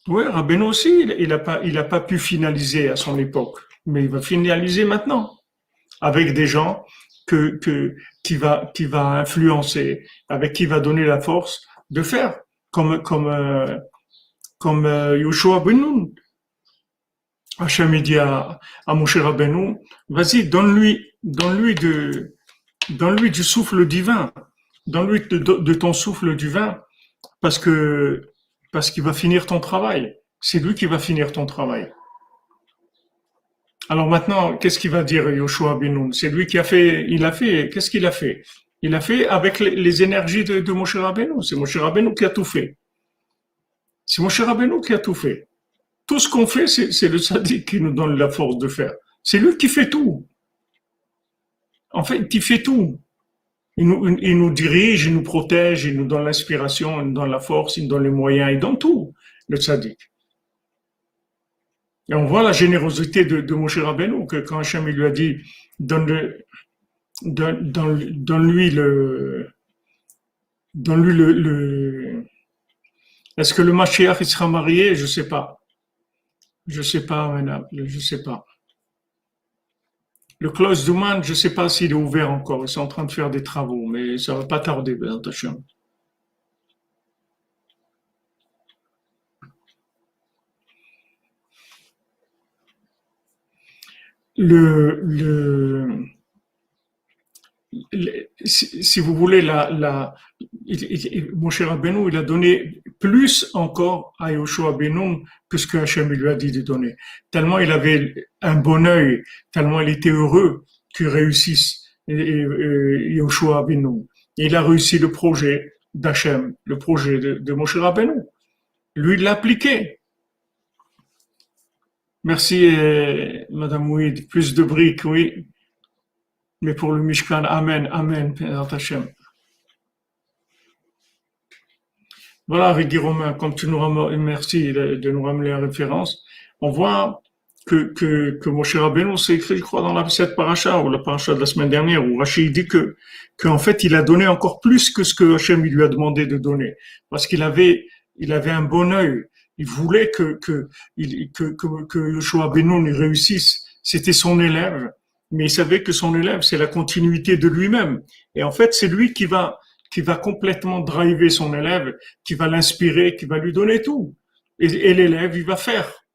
Oui, Rabbeinu aussi, il a pas pu finaliser à son époque, mais il va finaliser maintenant avec des gens qui va influencer, avec qui va donner la force de faire, comme Yoshua Ben Nun. Hachem dit à Moshe Rabbeinu, vas-y, donne-lui du souffle divin, donne-lui de ton souffle divin, parce que parce qu'il va finir ton travail. C'est lui qui va finir ton travail. Alors maintenant, qu'est-ce qu'il va dire Yoshua Ben Nun? C'est lui qui a fait, il a fait, qu'est-ce qu'il a fait? Il a fait avec les énergies de Moshe Rabbeinu. C'est Moshe Rabbeinu qui a tout fait. C'est Moshe Rabbeinu qui a tout fait. Tout ce qu'on fait, c'est le tzaddik qui nous donne la force de faire. C'est lui qui fait tout. En fait, il fait tout. Il nous dirige, il nous protège, il nous donne l'inspiration, il nous donne la force, il nous donne les moyens, il donne tout, le tzaddik. Et on voit la générosité de Moshe Rabbeinu, que quand Hachem lui a dit, donne-lui est-ce que le Mashiach il sera marié? Je sais pas. Je sais pas, madame, je sais pas. Le close du man, je sais pas s'il est ouvert encore. Ils sont en train de faire des travaux, mais ça va pas tarder, attention. Le, si vous voulez, mon cher Rabbeinu, il a donné plus encore à Yoshua Ben Nun que ce que Hachem lui a dit de donner. Tellement il avait un bon œil, tellement il était heureux qu'il réussisse Yoshua Ben Nun. Il a réussi le projet d'Hachem, le projet de Moshe Rabbeinu. Lui, il l'a appliqué. Merci, Madame Ouid. Plus de briques, oui. Mais pour le Mishkan, Amen, Amen, Hachem. Voilà, Régui Romain, comme tu nous ramenes, merci de nous ramener la référence. On voit que Moshe Rabbeinu, c'est écrit, je crois, dans cette paracha, ou la paracha de la semaine dernière, où Rachid dit qu'en fait, il a donné encore plus que ce que Hachem lui a demandé de donner. Parce qu'il avait un bon œil. Il voulait que Yoshua Ben Nun réussisse. C'était son élève. Mais il savait que son élève, c'est la continuité de lui-même. Et en fait, c'est lui qui va complètement driver son élève, qui va l'inspirer, qui va lui donner tout. Et l'élève, il va faire.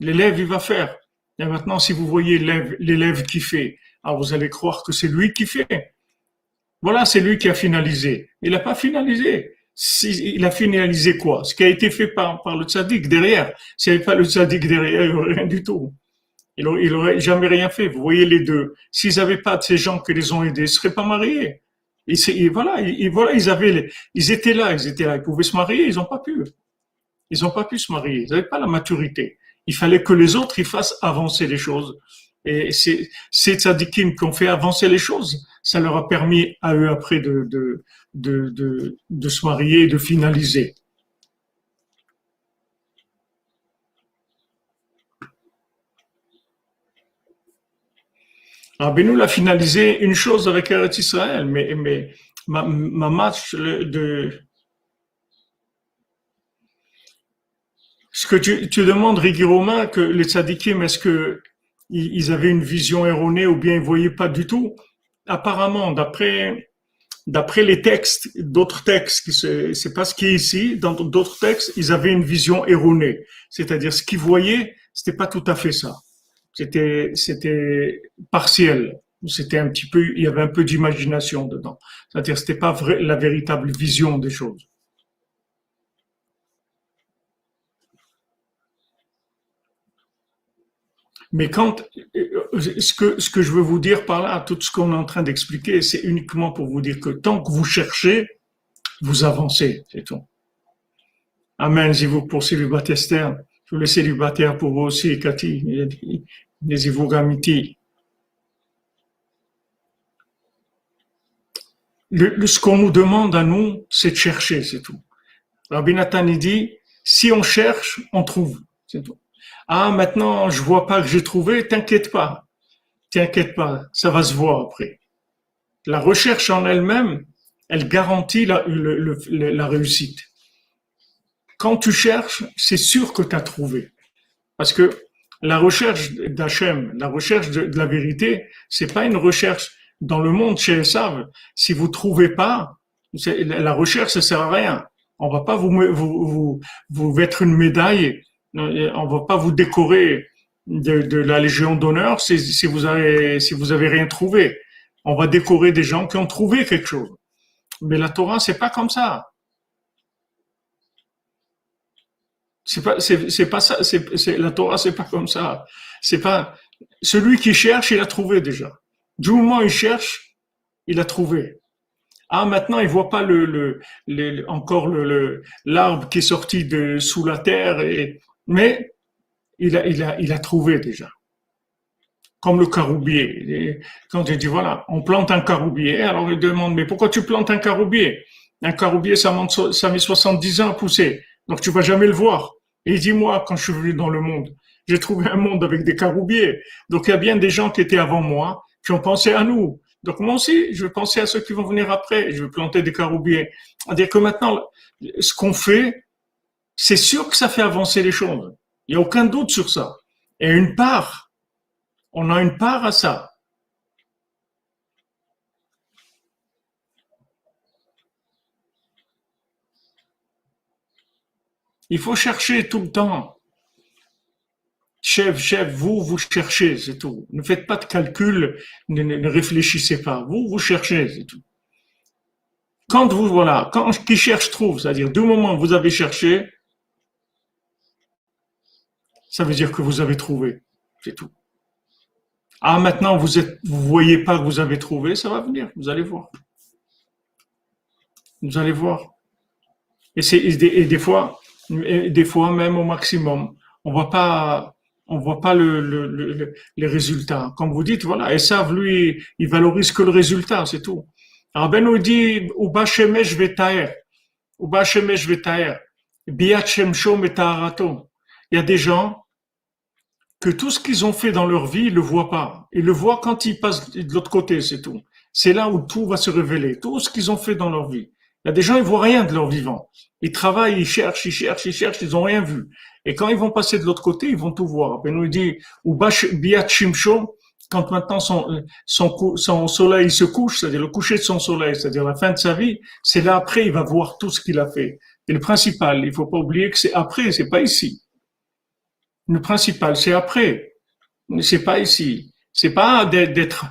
L'élève, il va faire. Et maintenant, si vous voyez l'élève qui fait, alors vous allez croire que c'est lui qui fait. Voilà, c'est lui qui a finalisé. Il n'a pas finalisé. Il a finalisé quoi? Ce qui a été fait par le tzaddik derrière. S'il n'y avait pas le tzaddik derrière, il n'y aurait rien du tout. Il aurait jamais rien fait. Vous voyez les deux. S'ils n'avaient pas de ces gens qui les ont aidés, ils ne seraient pas mariés. Et voilà, ils étaient là, ils pouvaient se marier, ils n'ont pas pu. Ils n'ont pas pu se marier. Ils n'avaient pas la maturité. Il fallait que les autres, ils fassent avancer les choses. Et ces tzadikim qui ont fait avancer les choses, ça leur a permis à eux après de se marier et de finaliser. Rabbeinu a finalisé une chose avec Eretz Israël, mais ma match ce que tu demandes, Régui Romain, que les tzadikim, est-ce que ils avaient une vision erronée ou bien ils voyaient pas du tout? Apparemment, d'après les textes, d'autres textes, c'est pas ce qui est ici, dans d'autres textes, ils avaient une vision erronée. C'est-à-dire, ce qu'ils voyaient, c'était pas tout à fait ça. C'était partiel. C'était un petit peu, il y avait un peu d'imagination dedans. C'est-à-dire, c'était pas la véritable vision des choses. Mais ce que je veux vous dire par là, tout ce qu'on est en train d'expliquer, c'est uniquement pour vous dire que tant que vous cherchez, vous avancez, c'est tout. Amen, si vous pour célibataire, je vous laisse célibataire pour vous aussi, Cathy, les Ivogamiti. Ce qu'on nous demande à nous, c'est de chercher, c'est tout. Rabbi Nathan, il dit, si on cherche, on trouve, c'est tout. Ah, maintenant, je vois pas que j'ai trouvé, t'inquiète pas, ça va se voir après. La recherche en elle-même, elle garantit la réussite. Quand tu cherches, c'est sûr que tu as trouvé. Parce que la recherche d'Hachem, la recherche de la vérité, c'est pas une recherche dans le monde chez Esav. Si vous trouvez pas, la recherche, ça sert à rien. On va pas vous mettre une médaille, on va pas vous décorer de la Légion d'honneur si vous avez rien trouvé. On va décorer des gens qui ont trouvé quelque chose. Mais la Torah, c'est pas comme ça. C'est pas ça, la Torah, c'est pas comme ça. C'est pas, Celui qui cherche, il a trouvé déjà. Du moment où il cherche, il a trouvé. Ah, maintenant, il voit pas encore l'arbre qui est sorti de sous la terre, mais il a trouvé déjà. Comme le caroubier. Quand il dit, voilà, on plante un caroubier, alors il demande, mais pourquoi tu plantes un caroubier? Un caroubier, ça met 70 ans à pousser, donc tu vas jamais le voir. Et il dit, moi, quand je suis venu dans le monde, j'ai trouvé un monde avec des caroubiers. Donc il y a bien des gens qui étaient avant moi, qui ont pensé à nous. Donc moi aussi, je vais penser à ceux qui vont venir après, je vais planter des caroubiers. C'est-à-dire que maintenant, ce qu'on fait, c'est sûr que ça fait avancer les choses. Il n'y a aucun doute sur ça. Et on a une part à ça. Il faut chercher tout le temps. Chef, vous cherchez, c'est tout. Ne faites pas de calcul, ne réfléchissez pas. Vous cherchez, c'est tout. Quand qui cherche trouve, c'est-à-dire du moment où vous avez cherché, ça veut dire que vous avez trouvé, c'est tout. Ah, maintenant vous voyez pas que vous avez trouvé, ça va venir, vous allez voir. Vous allez voir. Et des fois même au maximum, on voit pas, on voit pas les résultats. Comme vous dites, voilà, Esav, lui, il valorise que le résultat, c'est tout. Rabben nous dit, Uba shemesh vetaer, Uba shemesh vetaer, biat shemsho metaharato. Il y a des gens que tout ce qu'ils ont fait dans leur vie, ils le voient pas. Ils le voient quand ils passent de l'autre côté, c'est tout. C'est là où tout va se révéler. Tout ce qu'ils ont fait dans leur vie. Il y a des gens, ils voient rien de leur vivant. Ils travaillent, ils cherchent, ils cherchent, ils cherchent, ils ont rien vu. Et quand ils vont passer de l'autre côté, ils vont tout voir. Ben nous dit, ou biat shimsho, quand maintenant son soleil se couche, c'est-à-dire le coucher de son soleil, c'est-à-dire la fin de sa vie, c'est là après, il va voir tout ce qu'il a fait. Et le principal, il faut pas oublier que c'est après, c'est pas ici. Le principal, c'est après. C'est pas ici. C'est pas d'être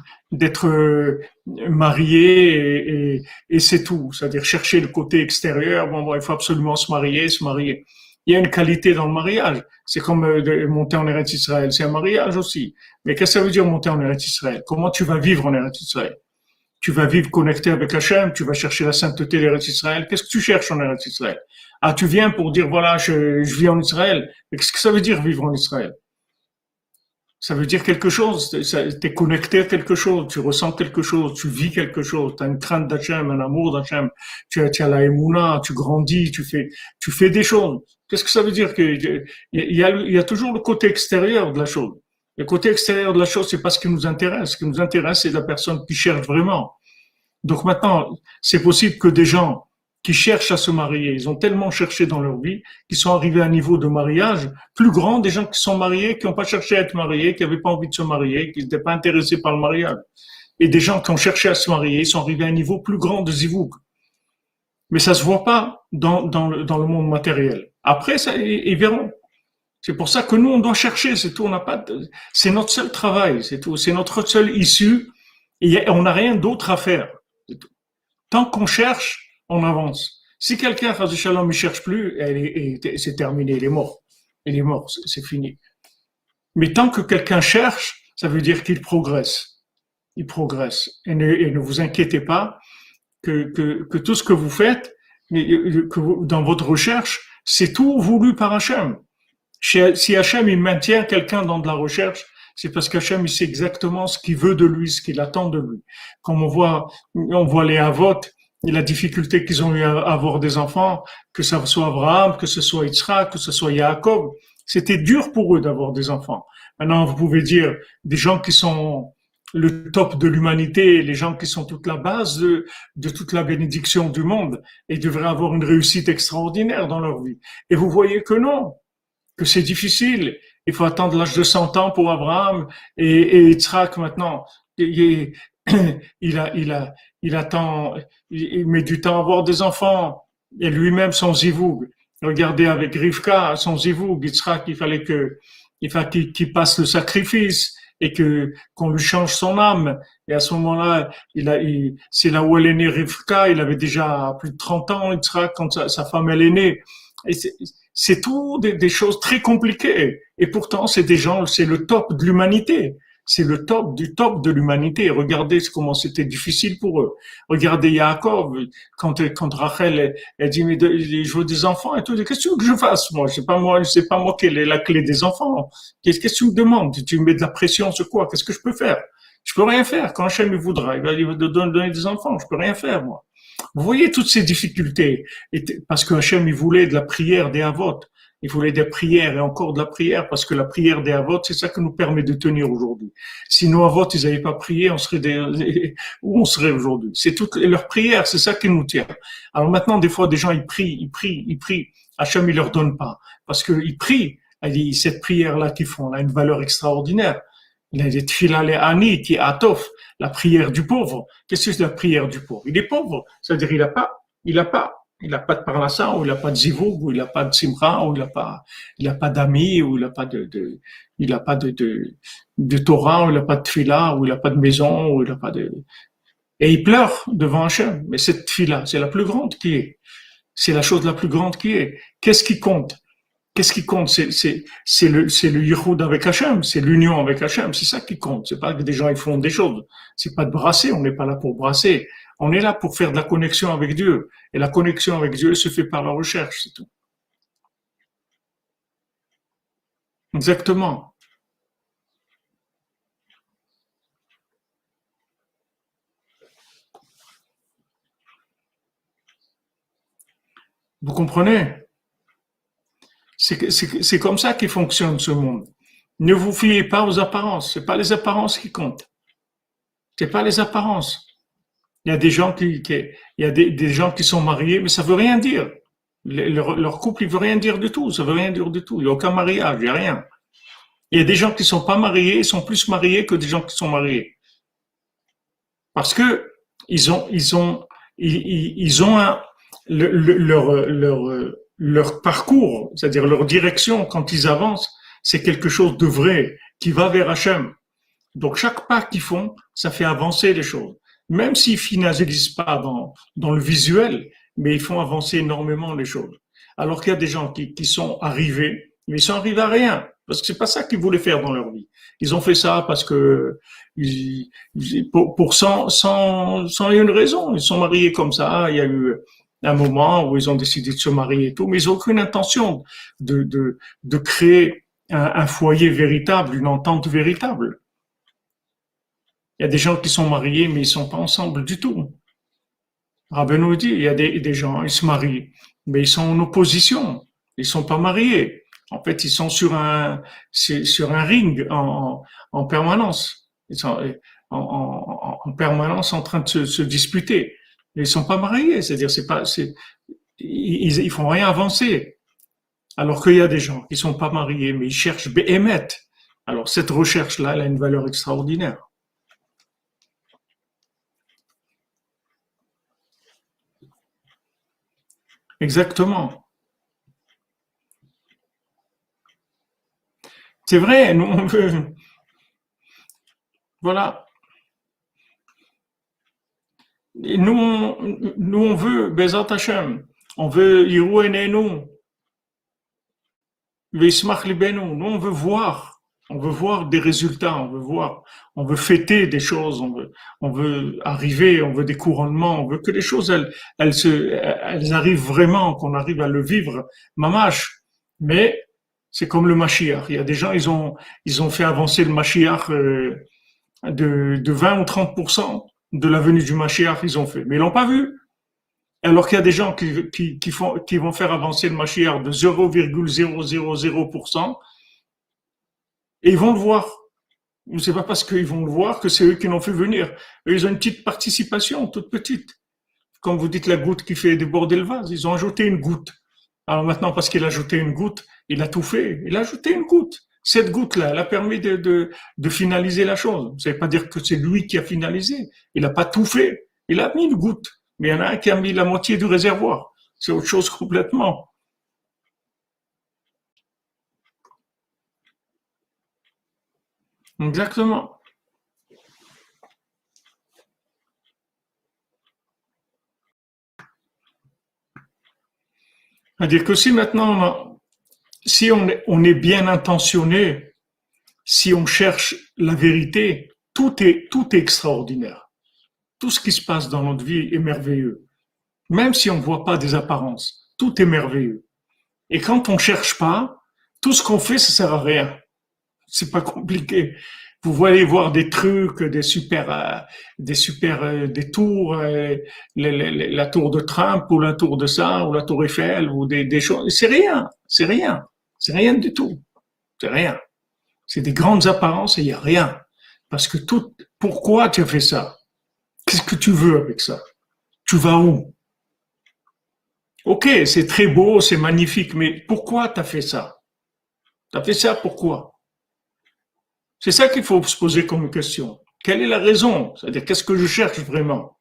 marié et c'est tout. C'est-à-dire chercher le côté extérieur. Bon, il faut absolument se marier, se marier. Il y a une qualité dans le mariage. C'est comme de monter en Eretz Israël. C'est un mariage aussi. Mais qu'est-ce que ça veut dire monter en Eretz Israël? Comment tu vas vivre en Eretz Israël? Tu vas vivre connecté avec Hachem, tu vas chercher la sainteté d'Eretz Israël. Qu'est-ce que tu cherches en Eretz Israël? Ah, tu viens pour dire, voilà, je vis en Israël. Mais qu'est-ce que ça veut dire vivre en Israël? Ça veut dire quelque chose. Tu es connecté à quelque chose, tu ressens quelque chose, tu vis quelque chose, tu as une crainte d'Hachem, un amour d'Hachem, tu as la émouna, tu grandis, tu fais des choses. Qu'est-ce que ça veut dire? Il y a toujours le côté extérieur de la chose. Le côté extérieur de la chose, c'est pas ce qui nous intéresse. Ce qui nous intéresse, c'est la personne qui cherche vraiment. Donc maintenant, c'est possible que des gens qui cherchent à se marier, ils ont tellement cherché dans leur vie qu'ils sont arrivés à un niveau de mariage plus grand des gens qui sont mariés, qui n'ont pas cherché à être mariés, qui n'avaient pas envie de se marier, qui n'étaient pas intéressés par le mariage. Et des gens qui ont cherché à se marier, ils sont arrivés à un niveau plus grand de zivouk. Mais ça se voit pas dans le monde matériel. Après, ça, ils verront. C'est pour ça que nous, on doit chercher, c'est tout. On n'a pas c'est notre seul travail, c'est tout. C'est notre seule issue. Et on n'a rien d'autre à faire. C'est tout. Tant qu'on cherche, on avance. Si quelqu'un, Chas Shalom, ne cherche plus, c'est terminé, il est mort. Il est mort, c'est fini. Mais tant que quelqu'un cherche, ça veut dire qu'il progresse. Il progresse. Et ne vous inquiétez pas que tout ce que vous faites, dans votre recherche, c'est tout voulu par Hachem. Si Hachem il maintient quelqu'un dans de la recherche, c'est parce qu'Hachem il sait exactement ce qu'il veut de lui, ce qu'il attend de lui. Comme on voit les Havot, et la difficulté qu'ils ont eu à avoir des enfants, que ce soit Abraham, que ce soit Yitzhak, que ce soit Yaakov, c'était dur pour eux d'avoir des enfants. Maintenant, vous pouvez dire des gens qui sont le top de l'humanité, les gens qui sont toute la base de toute la bénédiction du monde, et devraient avoir une réussite extraordinaire dans leur vie. Et vous voyez que non, que c'est difficile. Il faut attendre l'âge de 100 ans pour Abraham et Yitzhak maintenant. Il attend, il met du temps à avoir des enfants. Et lui-même, son zivoug. Regardez avec Rivka, son zivoug, Yitzhak, il fallait qu'il passe le sacrifice et qu'on lui change son âme. Et à ce moment-là, c'est là où elle est née, Rivka, il avait déjà plus de 30 ans, Yitzhak, quand sa femme, elle est née. Et c'est tout des choses très compliquées. Et pourtant, c'est des gens, c'est le top de l'humanité. C'est le top du top de l'humanité. Regardez comment c'était difficile pour eux. Regardez Yaakov, quand Rachel, elle dit, mais je veux des enfants et tout. Qu'est-ce que tu veux que je fasse, moi? C'est pas moi qui ai la clé des enfants. Qu'est-ce que tu me demandes? Tu me mets de la pression sur quoi? Qu'est-ce que je peux faire? Je peux rien faire. Quand Hachem il voudra, il va donner des enfants. Je peux rien faire, moi. Vous voyez toutes ces difficultés. Parce que Hachem, il voulait de la prière des Havot. Il voulait des prières et encore de la prière parce que la prière des Havot, c'est ça qui nous permet de tenir aujourd'hui. Si nos Havot, ils n'avaient pas prié, on serait où on serait aujourd'hui? C'est toutes leurs prières, c'est ça qui nous tient. Alors maintenant, des fois, des gens, ils prient, ils prient, ils prient. Hachem, il leur donne pas. Parce qu'ils prient. Elle dit, cette prière-là qu'ils font, elle a une valeur extraordinaire. Il a des tfila le ani, qui atof, la prière du pauvre. Qu'est-ce que c'est la prière du pauvre? Il est pauvre. C'est-à-dire, il a pas de parnassa, ou il a pas de zivug, ou il a pas de simra, ou il a pas d'amis, ou il a pas il a pas de Torah, ou il a pas de tfila, ou il a pas de maison, ou il a pas de, et il pleure devant Hachem. Mais cette tfila, c'est la plus grande qui est. C'est la chose la plus grande qui est. Qu'est-ce qui compte? Qu'est-ce qui compte? C'est le yichud avec Hachem, c'est l'union avec Hachem, c'est ça qui compte. C'est pas que des gens ils font des choses. C'est pas de brasser, on n'est pas là pour brasser. On est là pour faire de la connexion avec Dieu. Et la connexion avec Dieu se fait par la recherche, c'est tout. Exactement. Vous comprenez? C'est comme ça qu'il fonctionne ce monde. Ne vous fiez pas aux apparences. C'est pas les apparences qui comptent. C'est pas les apparences. Il y a des gens il y a des gens qui sont mariés, mais ça veut rien dire. Leur couple, il veut rien dire du tout. Ça veut rien dire du tout. Il n'y a aucun mariage, il n'y a rien. Il y a des gens qui sont pas mariés, ils sont plus mariés que des gens qui sont mariés. Parce que ils ont leur parcours, c'est-à-dire leur direction quand ils avancent, c'est quelque chose de vrai qui va vers Hachem. Donc chaque pas qu'ils font, ça fait avancer les choses. Même s'ils finalisent pas dans le visuel, mais ils font avancer énormément les choses. Alors qu'il y a des gens qui sont arrivés, mais ils sont arrivés à rien, parce que c'est pas ça qu'ils voulaient faire dans leur vie. Ils ont fait ça parce que pour sans une raison. Ils sont mariés comme ça. Il y a eu un moment où ils ont décidé de se marier et tout, mais ils n'ont aucune intention de créer un foyer véritable, une entente véritable. Il y a des gens qui sont mariés, mais ils sont pas ensemble du tout. Rabbeinu dit, il y a des gens, ils se marient, mais ils sont en opposition. Ils sont pas mariés. En fait, ils sont sur un ring en permanence. Ils sont en permanence en train de se disputer. Mais ils sont pas mariés. C'est-à-dire, ils font rien avancer. Alors qu'il y a des gens qui sont pas mariés, mais ils cherchent Béhémet. Alors, cette recherche-là, elle a une valeur extraordinaire. Exactement. C'est vrai, nous on veut, voilà, et nous on veut Bezat Hashem, on veut Yiru Enenu, Veismach Libenu, nous on veut voir des résultats, on veut fêter des choses, on veut arriver, on veut des couronnements, on veut que les choses elles arrivent vraiment, qu'on arrive à le vivre, mamash. Mais c'est comme le Mashiach. Il y a des gens, ils ont fait avancer le Mashiach de 20 ou 30% de la venue du Mashiach, ils ont fait. Mais ils l'ont pas vu. Alors qu'il y a des gens qui vont faire avancer le Mashiach de 0,000% et ils vont le voir. C'est pas parce qu'ils vont le voir que c'est eux qui l'ont fait venir. Eux, ils ont une petite participation, toute petite. Comme vous dites, la goutte qui fait déborder le vase. Ils ont ajouté une goutte. Alors maintenant, parce qu'il a ajouté une goutte, il a tout fait. Il a ajouté une goutte. Cette goutte-là, elle a permis de finaliser la chose. Ça ne veut pas dire que c'est lui qui a finalisé. Il n'a pas tout fait. Il a mis une goutte. Mais il y en a un qui a mis la moitié du réservoir. C'est autre chose complètement. Exactement. C'est-à-dire que si maintenant si on est bien intentionné, si on cherche la vérité, tout est extraordinaire. Tout ce qui se passe dans notre vie est merveilleux. Même si on ne voit pas des apparences, tout est merveilleux. Et quand on ne cherche pas, tout ce qu'on fait, ça sert à rien. C'est pas compliqué. Vous voyez voir des trucs, des tours, la tour de Trump ou la tour de ça ou la tour Eiffel ou des choses. C'est rien du tout. C'est rien. C'est des grandes apparences et il y a rien. Parce que pourquoi tu as fait ça? Qu'est-ce que tu veux avec ça? Tu vas où? Ok, c'est très beau, c'est magnifique, mais pourquoi tu as fait ça? Tu as fait ça pourquoi? C'est ça qu'il faut se poser comme question. Quelle est la raison? C'est-à-dire, qu'est-ce que je cherche vraiment?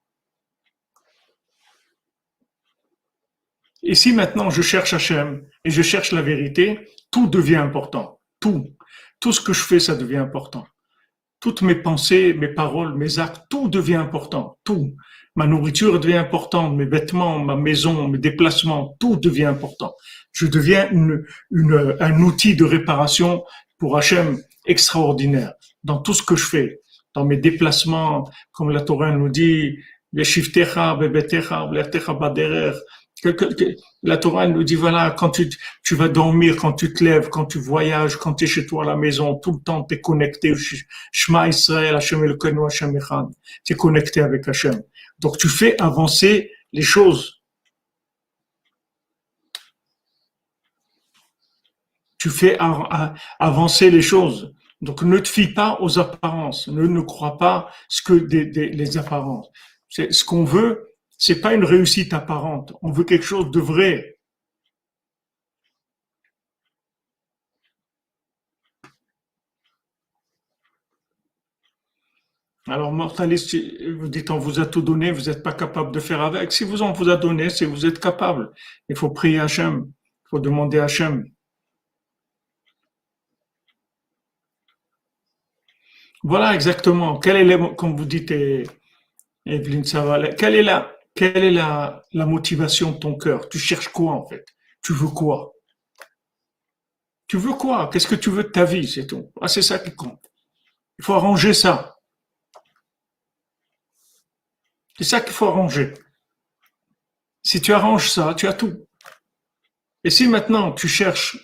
Et si maintenant je cherche Hachem et je cherche la vérité, tout devient important. Tout. Tout ce que je fais, ça devient important. Toutes mes pensées, mes paroles, mes actes, tout devient important. Tout. Ma nourriture devient importante, mes vêtements, ma maison, mes déplacements, tout devient important. Je deviens un outil de réparation pour Hachem extraordinaire dans tout ce que je fais, dans mes déplacements, comme la Torah nous dit, les shiftecha, bebetecha, vlertecha baderer. La Torah nous dit, voilà, quand tu vas dormir, quand tu te lèves, quand tu voyages, quand tu es chez toi à la maison, tout le temps tu es connecté. Shema Israël, Hashem Elokeinu, Hashem Echad. Tu es connecté avec Hashem. Donc tu fais avancer les choses. Tu fais avancer les choses. Donc ne te fie pas aux apparences. Ne crois pas ce que les apparences. C'est ce qu'on veut. C'est pas une réussite apparente. On veut quelque chose de vrai. Alors, mortaliste, vous dites on vous a tout donné, vous n'êtes pas capable de faire avec. Si on vous a donné, c'est que vous êtes capable. Il faut prier Hachem. Il faut demander à Hachem. Voilà exactement. Comme vous dites, Evelyne Saval, quelle est la motivation de ton cœur? Tu cherches quoi en fait? Tu veux quoi? Tu veux quoi? Qu'est-ce que tu veux de ta vie? C'est tout. Ah, c'est ça qui compte. Il faut arranger ça. C'est ça qu'il faut arranger. Si tu arranges ça, tu as tout. Et si maintenant tu cherches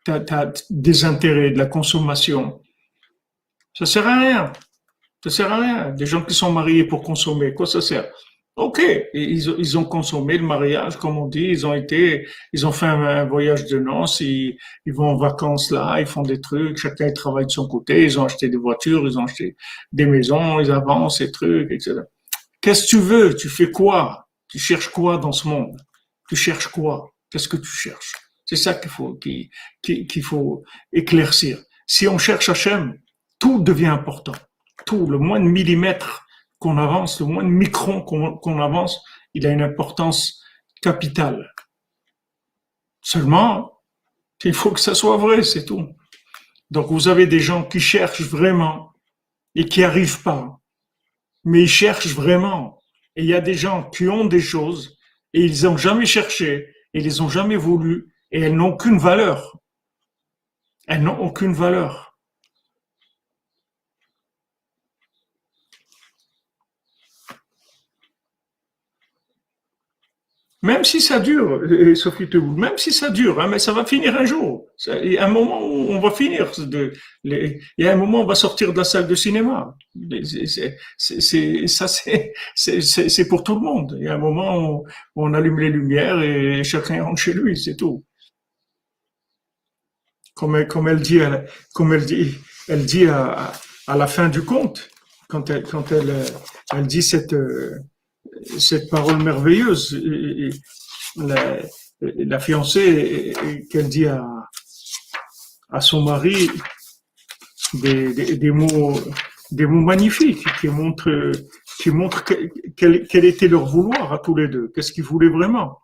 t'as des intérêts, de la consommation, ça sert à rien. Ça sert à rien. Des gens qui sont mariés pour consommer, quoi ça sert? Ok, ils ont consommé le mariage, comme on dit, ils ont fait un voyage de noces, ils vont en vacances là, ils font des trucs, chacun il travaille de son côté, ils ont acheté des voitures, ils ont acheté des maisons, ils avancent, ces trucs, etc. Qu'est-ce que tu veux? Tu fais quoi? Tu cherches quoi dans ce monde? Tu cherches quoi? Qu'est-ce que tu cherches? C'est ça qu'il faut éclaircir. Si on cherche Hachem, tout devient important. Tout, le moins de millimètre qu'on avance, le moins de micron qu'on avance, il a une importance capitale. Seulement, il faut que ça soit vrai, c'est tout. Donc vous avez des gens qui cherchent vraiment et qui n'y arrivent pas, mais ils cherchent vraiment. Et il y a des gens qui ont des choses et ils n'ont jamais cherché, et ils les ont jamais voulu, et elles n'ont aucune valeur. Elles n'ont aucune valeur. Même si ça dure, Sophie Tehoul, même si ça dure, hein, mais ça va finir un jour. Il y a un moment où on va finir. Il y a un moment où on va sortir de la salle de cinéma. C'est pour tout le monde. Il y a un moment où on allume les lumières et chacun rentre chez lui, c'est tout. Comme elle dit, elle dit à la fin du conte, elle dit cette parole merveilleuse. La, la fiancée qu'elle dit à son mari des mots magnifiques qui montrent quel était leur vouloir à tous les deux, qu'est-ce qu'ils voulaient vraiment.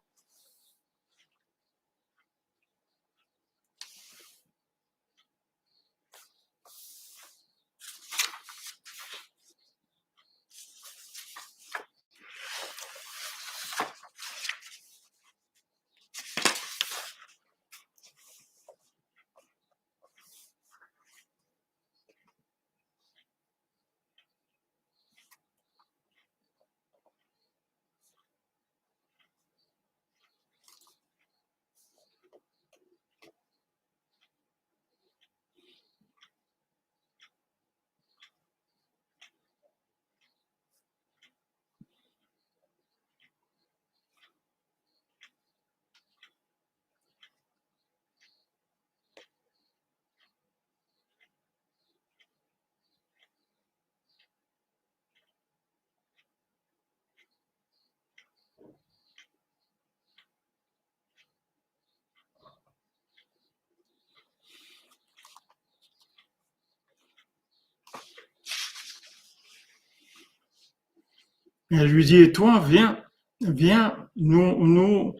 Et elle lui dit, et toi, viens, viens, nous,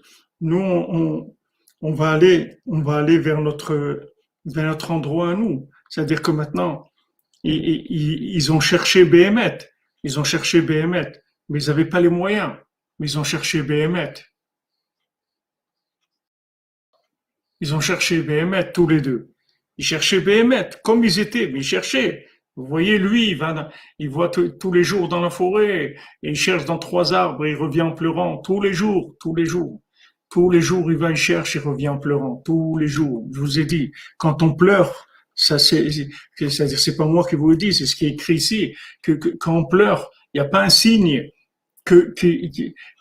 on va aller vers notre endroit à nous. C'est-à-dire que maintenant, ils ont cherché Béhémet, ils ont cherché Béhémet, mais ils n'avaient pas les moyens, mais ils ont cherché Béhémet. Ils ont cherché Béhémet tous les deux. Ils cherchaient Béhémet, comme ils étaient, mais ils cherchaient. Vous voyez, lui, il voit tous les jours dans la forêt, et il cherche dans trois arbres, et il revient en pleurant, tous les jours, tous les jours. Tous les jours, il va, il cherche, il revient en pleurant, tous les jours. Je vous ai dit, quand on pleure, ça c'est-à-dire, c'est pas moi qui vous le dis, c'est ce qui est écrit ici, que quand on pleure, il n'y a pas un signe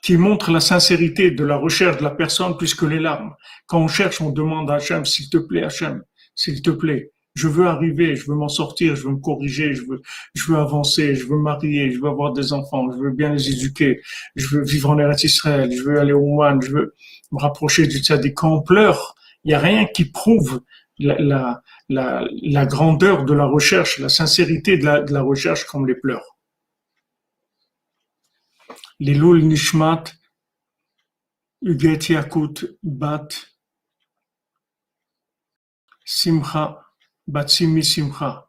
qui montre la sincérité de la recherche de la personne plus que les larmes. Quand on cherche, on demande à Hachem, s'il te plaît, Hachem, s'il te plaît, je veux arriver, je veux m'en sortir, je veux me corriger, je veux avancer, je veux me marier, je veux avoir des enfants, je veux bien les éduquer, je veux vivre en Eretz Israël, je veux aller au Ouman, je veux me rapprocher du Tzaddik. Quand on pleure, il n'y a rien qui prouve la grandeur de la recherche, la sincérité de la recherche comme les pleurs. L'Ilul Nishmat Uget Yakut Bat Simcha Bat Simi Simcha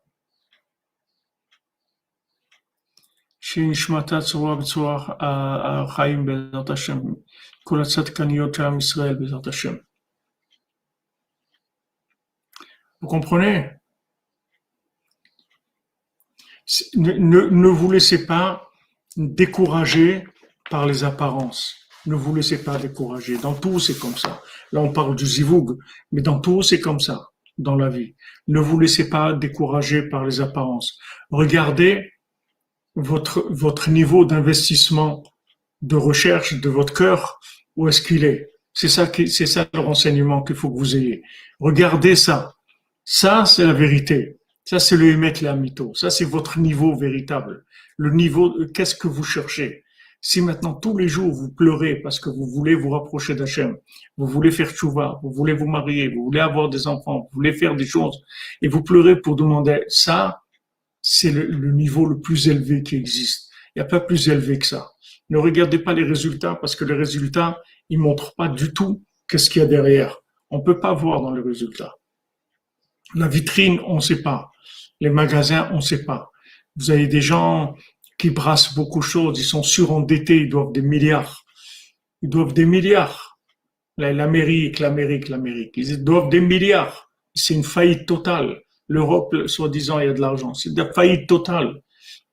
שנשמתה צרורה בצרור החיים בעזרת השם, כל הצדקניות של עם ישראל בעזרת השם. Vous comprenez? Ne vous laissez pas décourager par les apparences. Ne vous laissez pas décourager. Dans tout, c'est comme ça. Là, on parle du zivoug, mais dans tout, c'est comme ça, dans la vie. Ne vous laissez pas décourager par les apparences. Regardez votre niveau d'investissement, de recherche de votre cœur, où est-ce qu'il est. C'est ça le renseignement qu'il faut que vous ayez. Regardez ça. Ça, c'est la vérité. Ça, c'est le émet la mytho. Ça, c'est votre niveau véritable. Le niveau, qu'est-ce que vous cherchez? Si maintenant, tous les jours, vous pleurez parce que vous voulez vous rapprocher d'Hachem, vous voulez faire tchouva, vous voulez vous marier, vous voulez avoir des enfants, vous voulez faire des choses, et vous pleurez pour demander ça, c'est le niveau le plus élevé qui existe. Il n'y a pas plus élevé que ça. Ne regardez pas les résultats parce que les résultats, ils montrent pas du tout qu'est-ce qu'il y a derrière. On peut pas voir dans les résultats. La vitrine, on ne sait pas. Les magasins, on ne sait pas. Vous avez des gens qui brassent beaucoup de choses, ils sont surendettés, ils doivent des milliards. Ils doivent des milliards. L'Amérique, ils doivent des milliards. C'est une faillite totale. L'Europe, soi-disant, il y a de l'argent. C'est une faillite totale.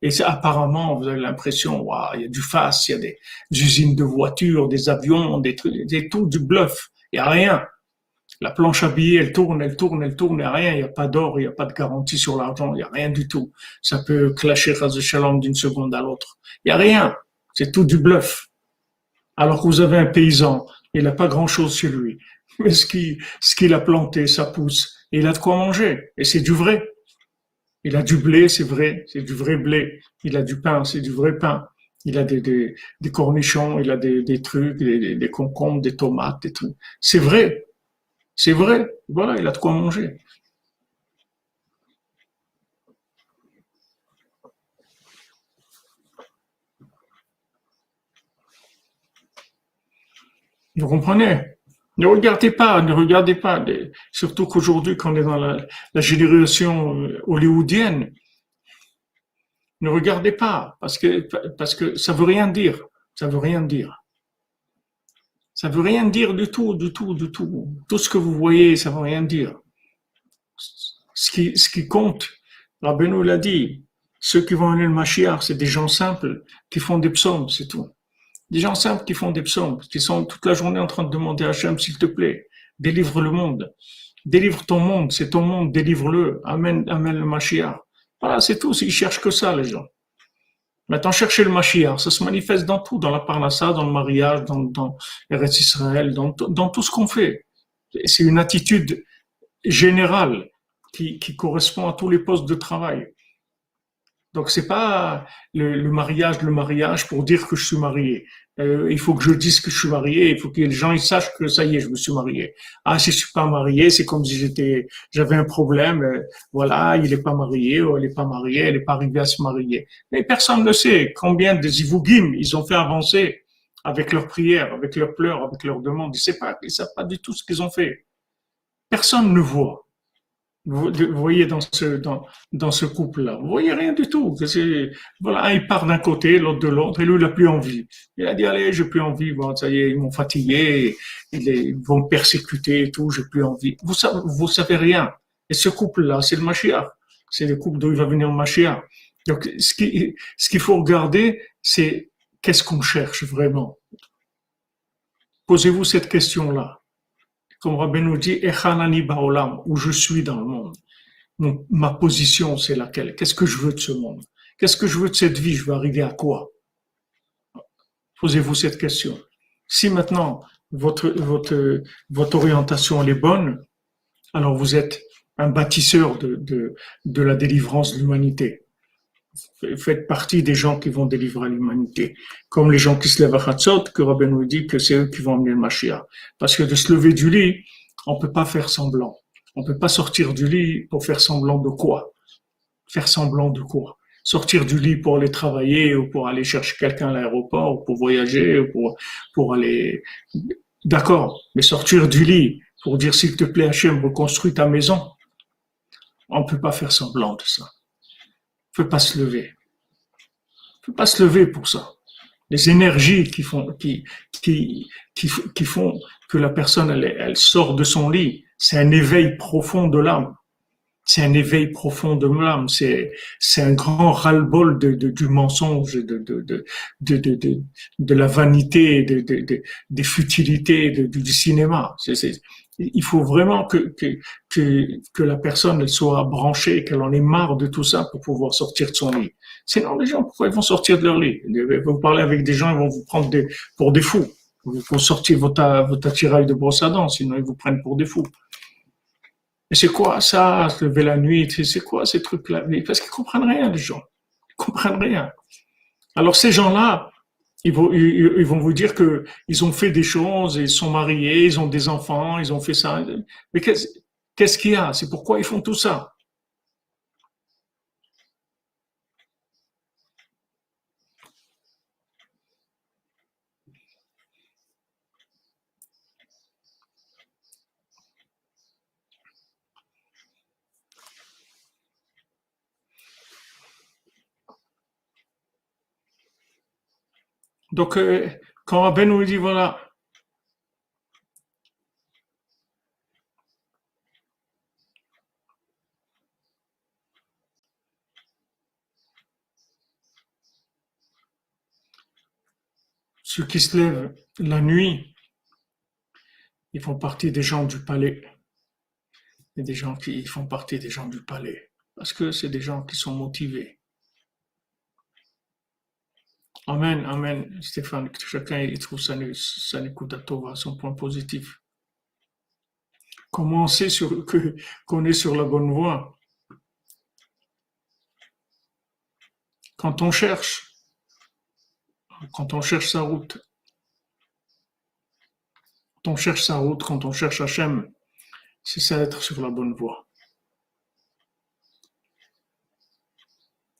Et apparemment, vous avez l'impression, waouh, il y a du face, il y a des usines de voitures, des avions, des trucs, tout du bluff. Il n'y a rien. La planche à billets, elle tourne, il n'y a rien, il n'y a pas d'or, il n'y a pas de garantie sur l'argent, il n'y a rien du tout. Ça peut clasher Chas de Shalom d'une seconde à l'autre. Il n'y a rien. C'est tout du bluff. Alors que vous avez un paysan, il n'a pas grand-chose chez lui. Mais ce qu'il a planté, ça pousse. Et il a de quoi manger. Et c'est du vrai. Il a du blé, c'est vrai. C'est du vrai blé. Il a du pain, c'est du vrai pain. Il a des cornichons, il a des trucs, des concombres, des tomates, des trucs. C'est vrai. C'est vrai. Voilà, il a de quoi manger. Vous comprenez? Ne regardez pas. Surtout qu'aujourd'hui, quand on est dans la génération hollywoodienne, ne regardez pas, parce que ça veut rien dire. Ça veut rien dire. Ça veut rien dire du tout, du tout, du tout. Tout ce que vous voyez, ça veut rien dire. Ce qui compte, Rabbeinu l'a dit, ceux qui vont aller le Mashiach, c'est des gens simples qui font des psaumes, c'est tout. Des gens simples qui font des psaumes, qui sont toute la journée en train de demander à Hachem, s'il te plaît, délivre le monde. Délivre ton monde, c'est ton monde, délivre-le. Amen, amen le Mashiach. Voilà, c'est tout. Ils cherchent que ça, les gens. Maintenant, chercher le Mashiach, ça se manifeste dans tout, dans la parnassa, dans le mariage, dans Eretz Israël, dans tout ce qu'on fait. C'est une attitude générale qui correspond à tous les postes de travail. Donc, c'est pas le mariage pour dire que je suis marié. Il faut que je dise que je suis marié, il faut que les gens ils sachent que ça y est, je me suis marié. Ah, si je suis pas marié, c'est comme si j'avais un problème. Voilà, il est pas marié, ou elle est pas mariée, elle est pas arrivée à se marier. Mais personne ne sait combien de zivugim ils ont fait avancer avec leurs prières, avec leurs pleurs, avec leurs demandes. Ils savent pas du tout ce qu'ils ont fait. Personne ne voit. Vous voyez dans ce couple-là, vous voyez rien du tout. Voilà, il part d'un côté, l'autre de l'autre, et lui, il n'a plus envie. Il a dit, allez, j'ai plus envie, bon, ça y est, ils m'ont fatigué, ils vont me persécuter et tout, j'ai plus envie. Vous savez rien. Et ce couple-là, c'est le Mashiach. C'est le couple d'où il va venir le Mashiach. Donc, ce qu'il faut regarder, c'est qu'est-ce qu'on cherche vraiment. Posez-vous cette question-là. Comme Rabbi nous dit, Echanani Baolam, où je suis dans le monde. Ma position, c'est laquelle? Qu'est-ce que je veux de ce monde? Qu'est-ce que je veux de cette vie? Je veux arriver à quoi? Posez-vous cette question. Si maintenant, votre orientation elle est bonne, alors vous êtes un bâtisseur de la délivrance de l'humanité. Faites partie des gens qui vont délivrer l'humanité. Comme les gens qui se lèvent à Chatzot, que Rabbi nous dit que c'est eux qui vont amener le Mashiach. Parce que de se lever du lit, on peut pas faire semblant. On peut pas sortir du lit pour faire semblant de quoi? Faire semblant de quoi? Sortir du lit pour aller travailler ou pour aller chercher quelqu'un à l'aéroport ou pour voyager ou pour aller... D'accord, mais sortir du lit pour dire s'il te plaît Hachem, reconstruis ta maison, on peut pas faire semblant de ça. On peut pas se lever. On peut pas se lever pour ça. Les énergies qui font que la personne elle sort de son lit, c'est un éveil profond de l'âme. C'est un éveil profond de l'âme. C'est un grand ras-le-bol du mensonge, de la vanité, des futilités du cinéma. Il faut vraiment que la personne elle soit branchée, qu'elle en ait marre de tout ça pour pouvoir sortir de son lit. Sinon, les gens, pourquoi ils vont sortir de leur lit? Vous parlez avec des gens, ils vont vous prendre pour des fous. Vous sortir votre attirail de brosse à dents, sinon ils vous prennent pour des fous. Et c'est quoi ça, se lever la nuit, c'est quoi ces trucs-là? Parce qu'ils comprennent rien, les gens. Ils comprennent rien. Alors ces gens-là, ils vont vous dire que ils ont fait des choses, ils sont mariés, ils ont des enfants, ils ont fait ça. Mais qu'est-ce qu'il y a? C'est pourquoi ils font tout ça. Donc, quand Rabbi nous dit, voilà, ceux qui se lèvent la nuit, ils font partie des gens du palais. Et des gens qui font partie des gens du palais. Parce que c'est des gens qui sont motivés. Amen, amen, Stéphane, que chacun il trouve sa Nekuda Tova, son point positif. Comment on sait qu'on est sur la bonne voie? Quand on cherche, quand on cherche sa route, quand on cherche sa route, quand on cherche Hachem, c'est ça être sur la bonne voie.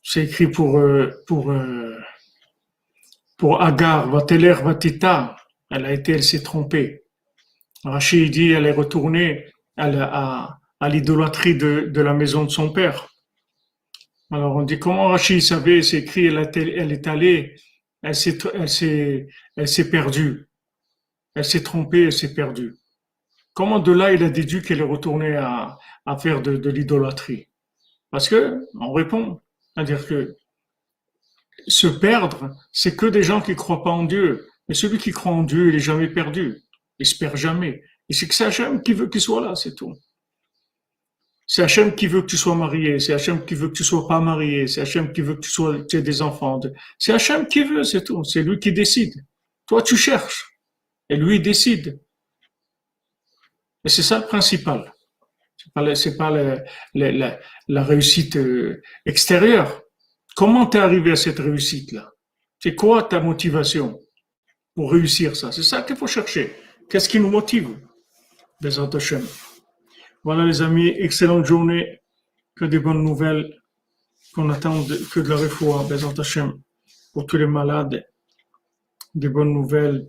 C'est écrit pour Agar, Vateler, Vatita, elle s'est trompée. Rachid dit, elle est retournée à l'idolâtrie de la maison de son père. Alors on dit, comment Rachid savait, c'est écrit, elle est allée, elle s'est perdue. Elle s'est trompée, elle s'est perdue. Comment de là il a déduit qu'elle est retournée à faire de l'idolâtrie? Parce que, on répond, c'est-à-dire que se perdre, c'est que des gens qui croient pas en Dieu. Mais celui qui croit en Dieu, il est jamais perdu. Il se perd jamais. Et c'est que c'est Hachem qui veut qu'il soit là, c'est tout. C'est Hachem qui veut que tu sois marié. C'est Hachem qui veut que tu sois pas marié. C'est Hachem qui veut que tu aies des enfants. C'est Hachem qui veut, c'est tout. C'est lui qui décide. Toi, tu cherches. Et lui, il décide. Et c'est ça le principal. C'est pas la réussite extérieure. Comment t'es arrivé à cette réussite-là? C'est quoi ta motivation? pour réussir ça. C'est ça qu'il faut chercher. Qu'est-ce qui nous motive? Bezrat Hashem. Voilà les amis, excellente journée, que des bonnes nouvelles, qu'on attend que de la refoua, Bezrat Hashem, pour tous les malades, des bonnes nouvelles.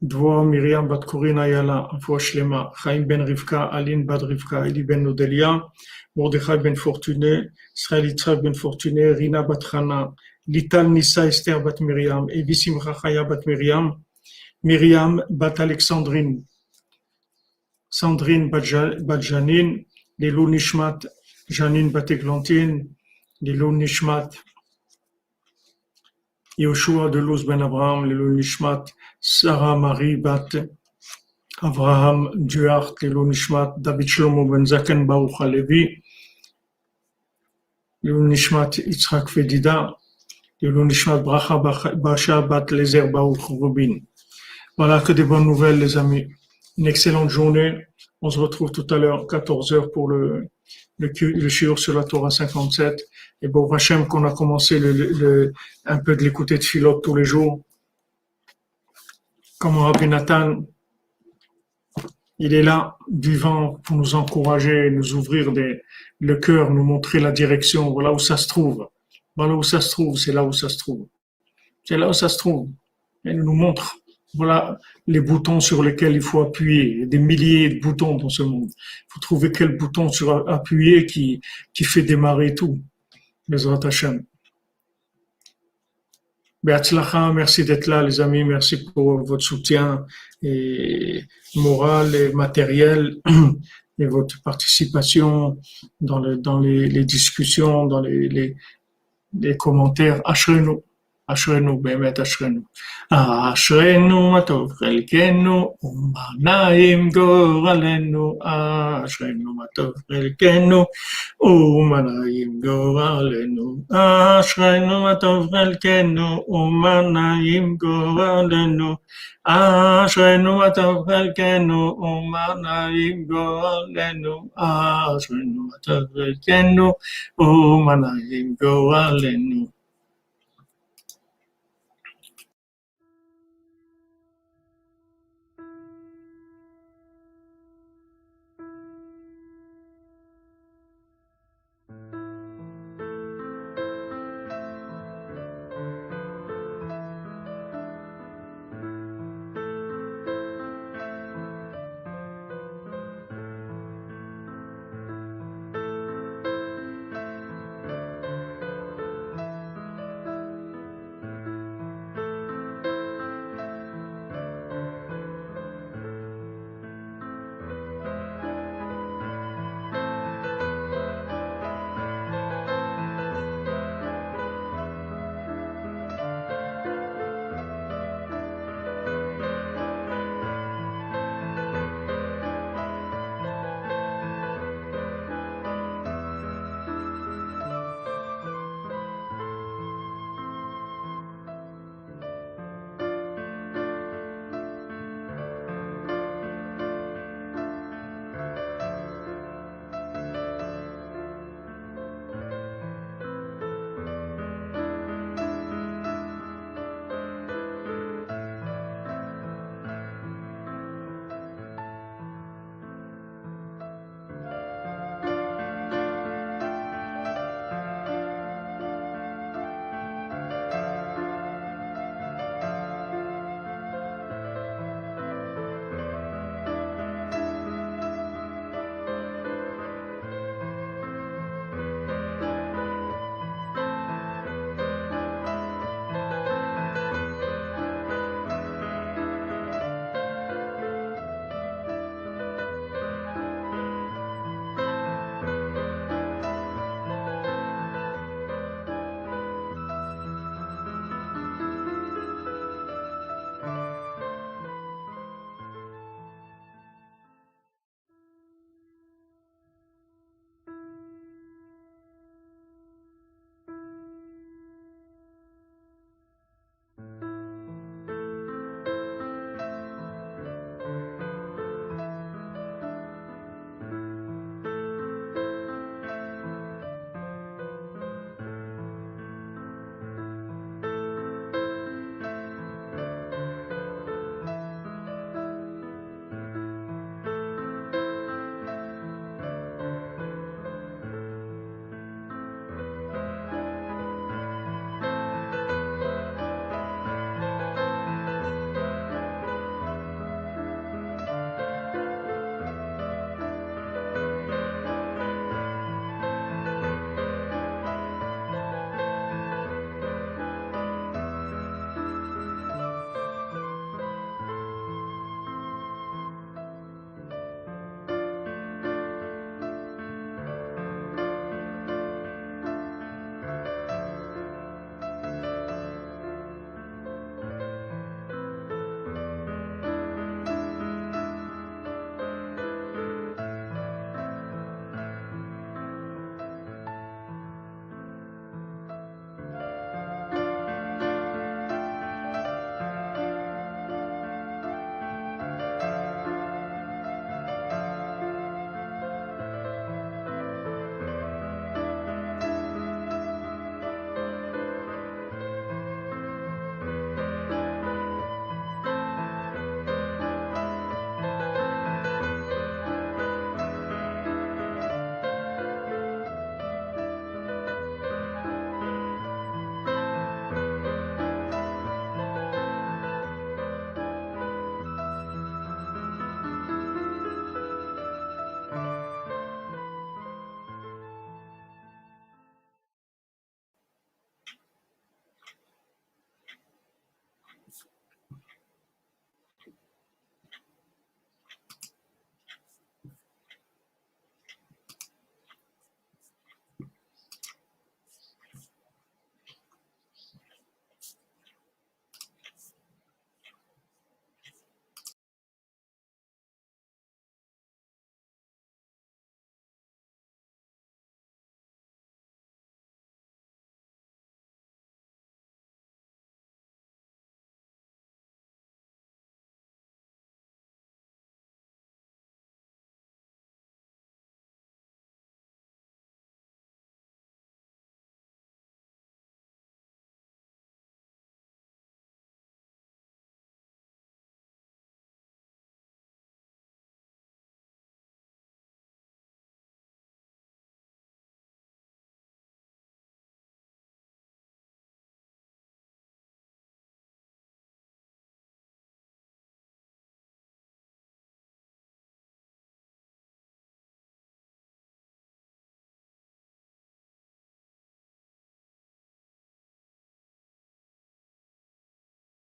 Dvoa Miriam bat Corinne Ayala, Afouach Shlema, Chaim ben Rivka, Aline bat Rivka, Eli ben Nodelia, Mordechai ben Fortuné, Israël Yitzhak ben Fortuné, Rina bat Chana, Lital Nissa Esther bat Miriam, Evi Simcha Chaya bat Miriam, Miriam bat Alexandrine, Sandrine bat Janine, Lilou Nishmat, Janine bat Eglantine, Lilou Nishmat, Yoshua de Luz ben Abraham, Lilou Nishmat, Sarah Marie bat Abraham Duart, Lilou Nishmat, David Shlomo ben Zaken Baruch Halevi, Lilou Nishmat Yitzhak Fedida, Lilou Nishmat Bracha Basha bat Lezer Baruch Rubin. Voilà, que des bonnes nouvelles les amis. Une excellente journée. On se retrouve tout à l'heure, 14h pour le shiur sur la Torah 57. Et bon, Hachem, qu'on a commencé un peu de l'écouter de Philot tous les jours. Comme Rabbi Nathan, il est là, vivant, pour nous encourager, nous ouvrir le cœur, nous montrer la direction. Voilà où ça se trouve. Voilà où ça se trouve, c'est là où ça se trouve. C'est là où ça se trouve. Et il nous montre. Voilà les boutons sur lesquels il faut appuyer. Il y a des milliers de boutons dans ce monde. Il faut trouver quel bouton sur appuyer qui fait démarrer tout. Bezrat Hashem. Be'atzlacha, merci d'être là, les amis. Merci pour votre soutien et moral et matériel et votre participation dans les discussions, dans les commentaires. Ashrenu. אשרנו, באמת אשרנו. אשרנו מה טוב חלקנו, ומה נעים גורלנו. אשרנו מה טוב חלקנו, ומה נעים גורלנו. אשרנו מה טוב חלקנו, ומה נעים גורלנו. אשרנו מה טוב חלקנו, ומה נעים גורלנו. אשרנו מה טוב חלקנו, ומה נעים גורלנו.